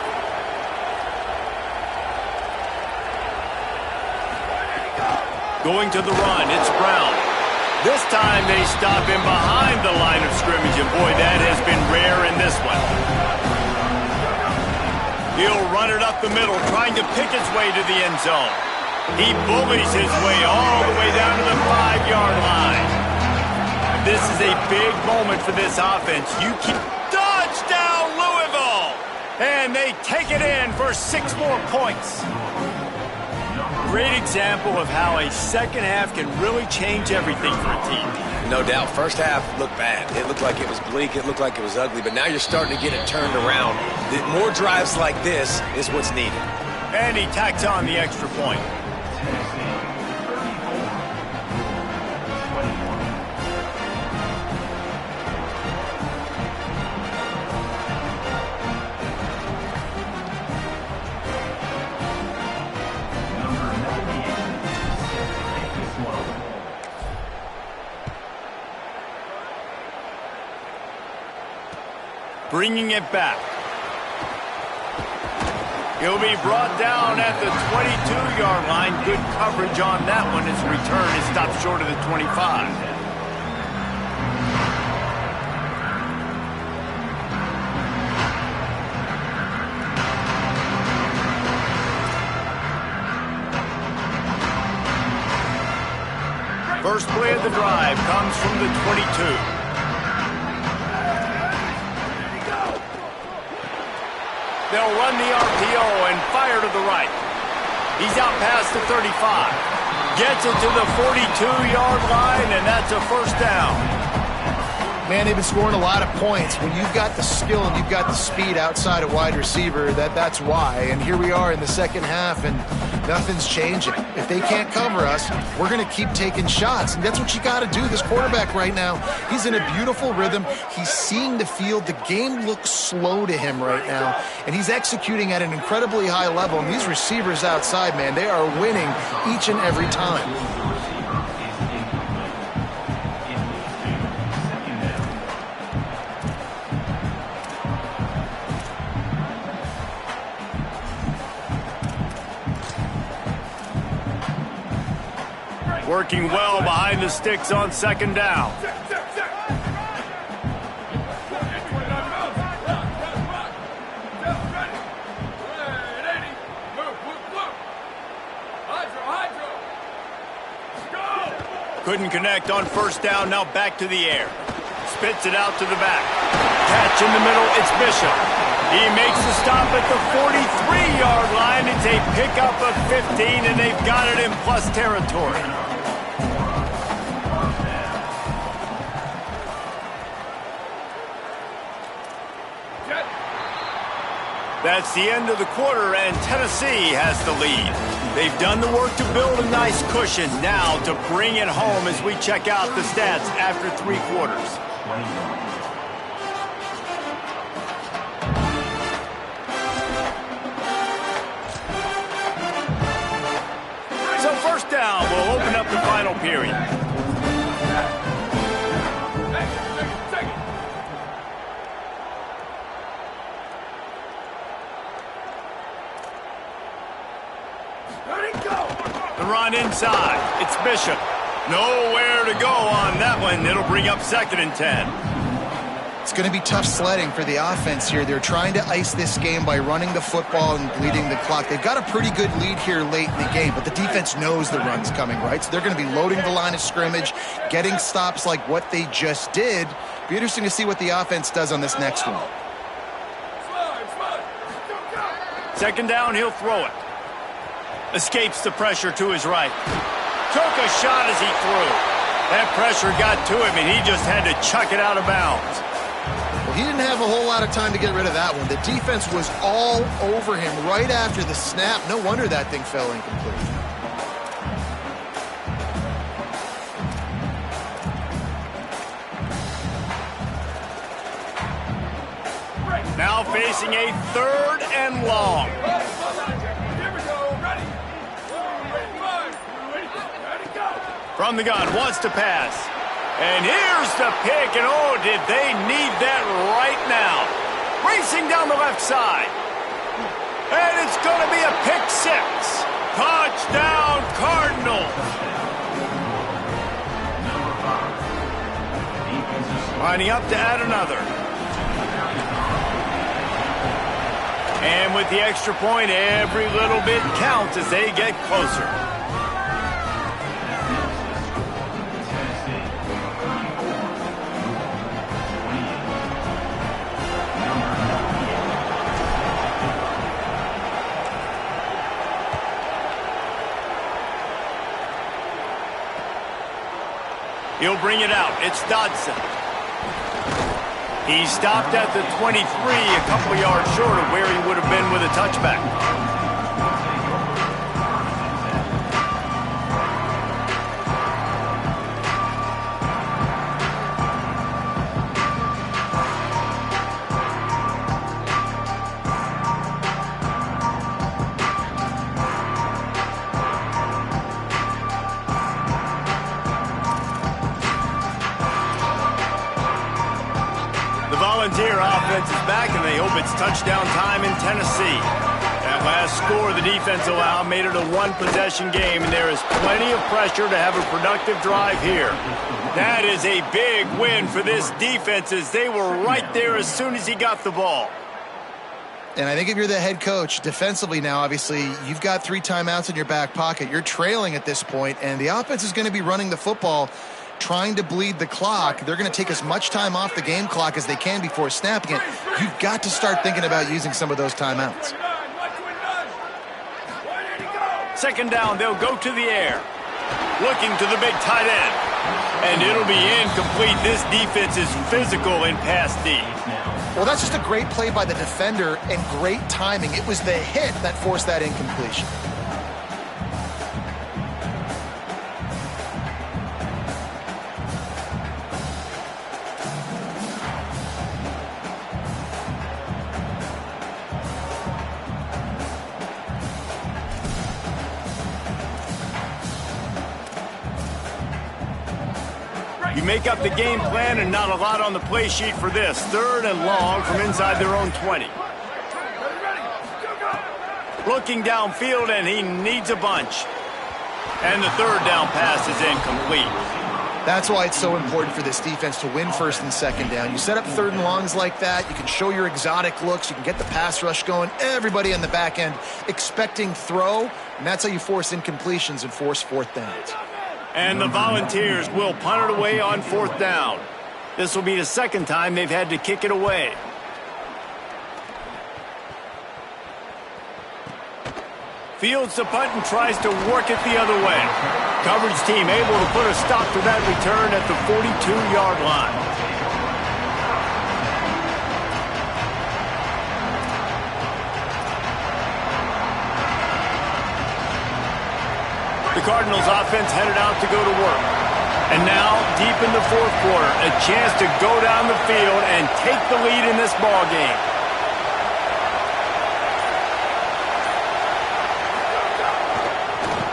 Going to the run, it's Brown. This time they stop him behind the line of scrimmage, and boy, that has been rare in this one. He'll run it up the middle, trying to pick his way to the end zone. He bullies his way all the way down to the 5-yard line. This is a big moment for this offense. You keep touchdown, Louisville! And they take it in for 6 more points. Great example of how a second half can really change everything for a team. No doubt. First half looked bad. It looked like it was bleak. It looked like it was ugly. But now you're starting to get it turned around. More drives like this is what's needed. And he tacks on the extra point. Bringing it back. He'll be brought down at the 22-yard line. Good coverage on that one. His return is stopped short of the 25. First play of the drive comes from the 22. They'll run the RPO and fire to the right. He's out past the 35. Gets it to the 42-yard line, and that's a first down. Man, they've been scoring a lot of points. When you've got the skill and you've got the speed outside of wide receiver, that's why. And here we are in the second half, and nothing's changing. If they can't cover us, we're going to keep taking shots. And that's what you got to do. This quarterback right now, he's in a beautiful rhythm. He's seeing the field. The game looks slow to him right now. And he's executing at an incredibly high level. And these receivers outside, man, they are winning each and every time. Working well behind the sticks on second down. Couldn't connect on first down, now back to the air. Spits it out to the back. Catch in the middle, it's Bishop. He makes the stop at the 43-yard line. It's a pickup of 15, and they've got it in plus territory. That's the end of the quarter, and Tennessee has the lead. They've done the work to build a nice cushion. Now to bring it home as we check out the stats after 3 quarters. So first down will open up the final period. The run inside. It's Bishop. Nowhere to go on that one. It'll bring up 2nd and 10. It's going to be tough sledding for the offense here. They're trying to ice this game by running the football and bleeding the clock. They've got a pretty good lead here late in the game, but the defense knows the run's coming, right? So they're going to be loading the line of scrimmage, getting stops like what they just did. Be interesting to see what the offense does on this next one. 2nd down, he'll throw it. Escapes the pressure to his right. Took a shot as he threw. That pressure got to him, and he just had to chuck it out of bounds. Well, he didn't have a whole lot of time to get rid of that one. The defense was all over him right after the snap. No wonder that thing fell incomplete. Now facing a 3rd and long. From the gun, wants to pass. And here's the pick, and oh, did they need that right now. Racing down the left side. And it's going to be a pick 6. Touchdown, Cardinals. Lining up to add another. And with the extra point, every little bit counts as they get closer. He'll bring it out. It's Dodson. He stopped at the 23, a couple yards short of where he would have been with a touchback. Volunteer offense is back, and they hope it's touchdown time in Tennessee. That last score the defense allowed made it a 1-possession game, and there is plenty of pressure to have a productive drive here. That is a big win for this defense, as they were right there as soon as he got the ball. And I think if you're the head coach, defensively now, obviously, you've got 3 timeouts in your back pocket. You're trailing at this point, and the offense is going to be running the football, trying to bleed the clock. They're going to take as much time off the game clock as they can before snapping it. You've got to start thinking about using some of those timeouts. 2nd down, they'll go to the air. Looking to the big tight end. And it'll be incomplete. This defense is physical in pass D. Well, that's just a great play by the defender and great timing. It was the hit that forced that incompletion. You make up the game plan and not a lot on the play sheet for this. 3rd and long from inside their own 20. Looking downfield, and he needs a bunch. And the 3rd down pass is incomplete. That's why it's so important for this defense to win 1st and 2nd down. You set up 3rd and longs like that, you can show your exotic looks, you can get the pass rush going, everybody on the back end expecting throw, and that's how you force incompletions and force 4th downs. And the Volunteers will punt it away on 4th down. This will be the 2nd time they've had to kick it away. Fields the punt and tries to work it the other way. Coverage team able to put a stop to that return at the 42-yard line. The Cardinals offense headed out to go to work. And now, deep in the fourth quarter, a chance to go down the field and take the lead in this ball game.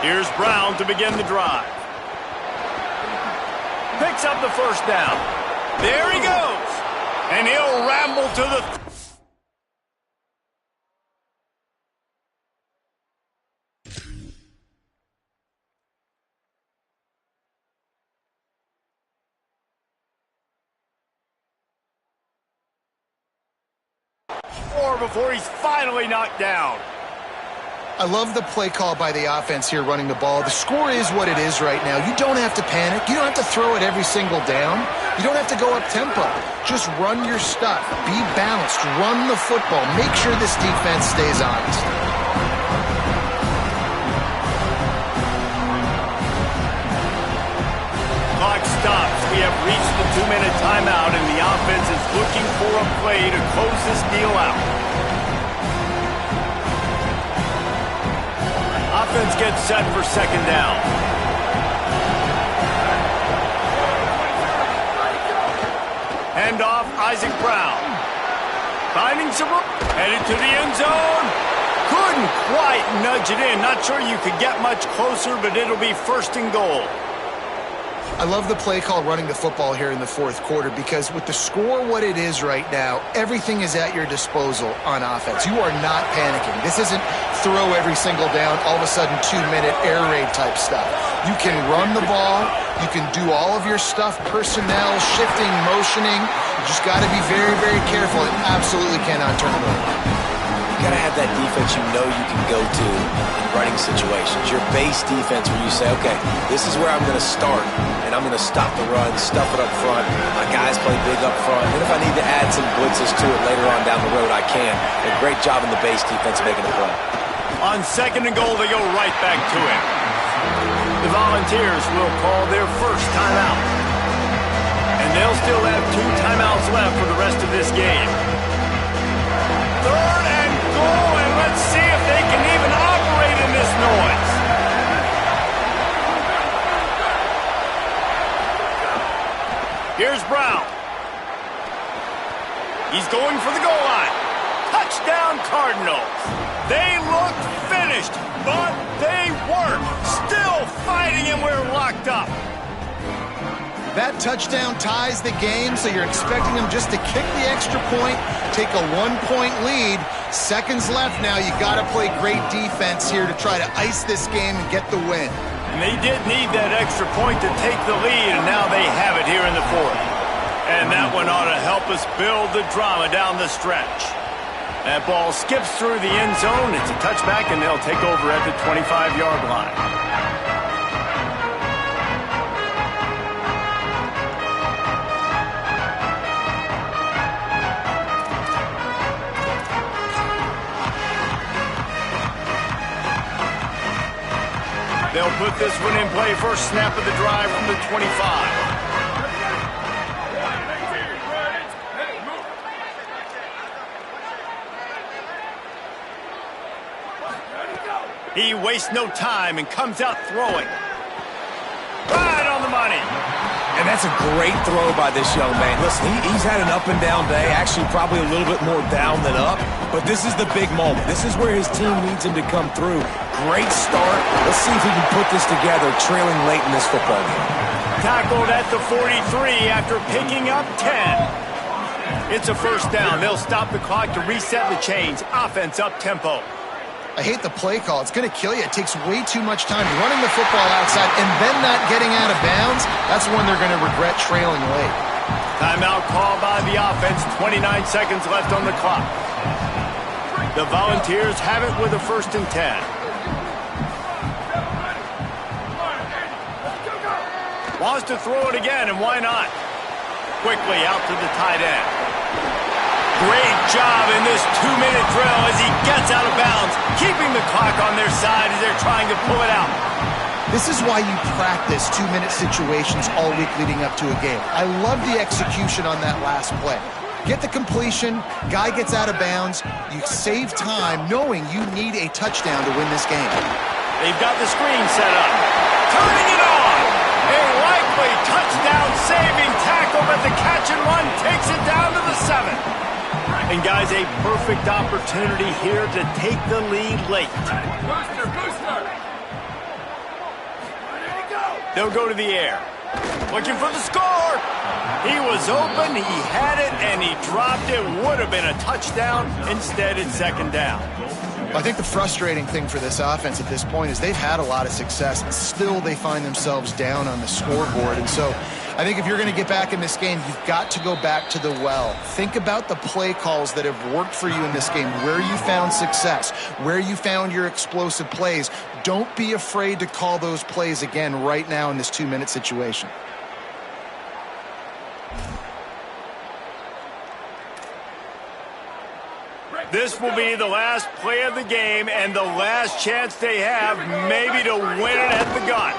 Here's Brown to begin the drive. Picks up the first down. There he goes. And he'll ramble to the... before he's finally knocked down. I love the play call by the offense here running the ball. The score is what it is right now. You don't have to panic. You don't have to throw it every single down. You don't have to go up tempo. Just run your stuff. Be balanced. Run the football. Make sure this defense stays honest. Clock stops. We have reached the 2-minute timeout, and the offense is looking for a play to close this deal out. Offense gets set for second down. Hand off, Isaac Brown. Finding some room. Headed to the end zone. Couldn't quite nudge it in. Not sure you could get much closer, but it'll be first and goal. I love the play call running the football here in the fourth quarter because with the score what it is right now, everything is at your disposal on offense. You are not panicking. This isn't throw every single down, all of a sudden 2-minute air raid type stuff. You can run the ball. You can do all of your stuff, personnel, shifting, motioning. You just got to be very, very careful and absolutely cannot turn it over. You got to have that defense you know you can go to in running situations. Your base defense where you say, okay, this is where I'm going to start, and I'm going to stop the run, stuff it up front. My guys play big up front. And if I need to add some blitzes to it later on down the road, I can. A great job in the base defense making a play. On second and goal, they go right back to it. The Volunteers will call their first timeout. And they'll still have 2 timeouts left for the rest of this game. Third and goal, and let's see if they can even operate in this noise. Here's Brown. He's going for the goal line. Touchdown, Cardinals. They look finished, but they weren't. Still fighting, and we're locked up. That touchdown ties the game, so you're expecting them just to kick the extra point, take a 1-point lead. Seconds left now. You got to play great defense here to try to ice this game and get the win. And they did need that extra point to take the lead, and now they have it here in the fourth. And that one ought to help us build the drama down the stretch. That ball skips through the end zone. It's a touchback, and they'll take over at the 25-yard line. They'll put this one in play. First snap of the drive from the 25. He wastes no time and comes out throwing. Right on the money. And that's a great throw by this young man. Listen, he's had an up and down day, actually probably a little bit more down than up, but this is the big moment. This is where his team needs him to come through. Great start. Let's see if he can put this together, trailing late in this football game. Tackled at the 43 after picking up 10. It's a first down. They'll stop the clock to reset the chains. Offense up tempo. I hate the play call. It's going to kill you. It takes way too much time running the football outside and then not getting out of bounds. That's when they're going to regret trailing late. Timeout called by the offense. 29 seconds left on the clock. The Volunteers have it with a 1st and 10. Wants to throw it again, and why not? Quickly out to the tight end. Great job in this 2-minute drill as he gets out of bounds, keeping the clock on their side as they're trying to pull it out. This is why you practice 2-minute situations all week leading up to a game. I love the execution on that last play. Get the completion, guy gets out of bounds, you save time knowing you need a touchdown to win this game. They've got the screen set up. Turning it on. A likely touchdown-saving tackle, but the catch and run takes it down to the 7. And, guys, a perfect opportunity here to take the lead late. Booster, booster. Ready to go. They'll go to the air. Looking for the score. He was open, he had it, and he dropped it. Would have been a touchdown. Instead, it's second down. I think the frustrating thing for this offense at this point is they've had a lot of success, and still they find themselves down on the scoreboard. And so I think if you're going to get back in this game, you've got to go back to the well. Think about the play calls that have worked for you in this game, where you found success, where you found your explosive plays. Don't be afraid to call those plays again right now in this 2-minute situation. This will be the last play of the game and the last chance they have maybe to win it at the gun.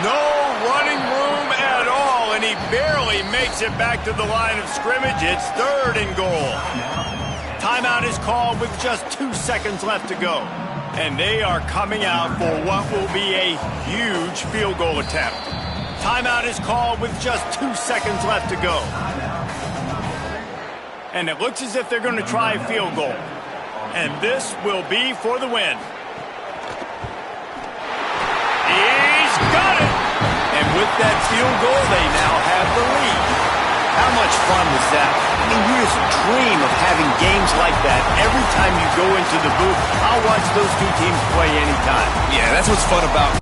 No running room at all, and he barely makes it back to the line of scrimmage. It's 3rd and goal. Timeout is called with just 2 seconds left to go. And they are coming out for what will be a huge field goal attempt. Timeout is called with just 2 seconds left to go. And it looks as if they're going to try a field goal. And this will be for the win. He's got it! And with that field goal, they now have the lead. How much fun was that? I mean, you just dream of having games like that every time you go into the booth. I'll watch those two teams play anytime. Yeah, that's what's fun about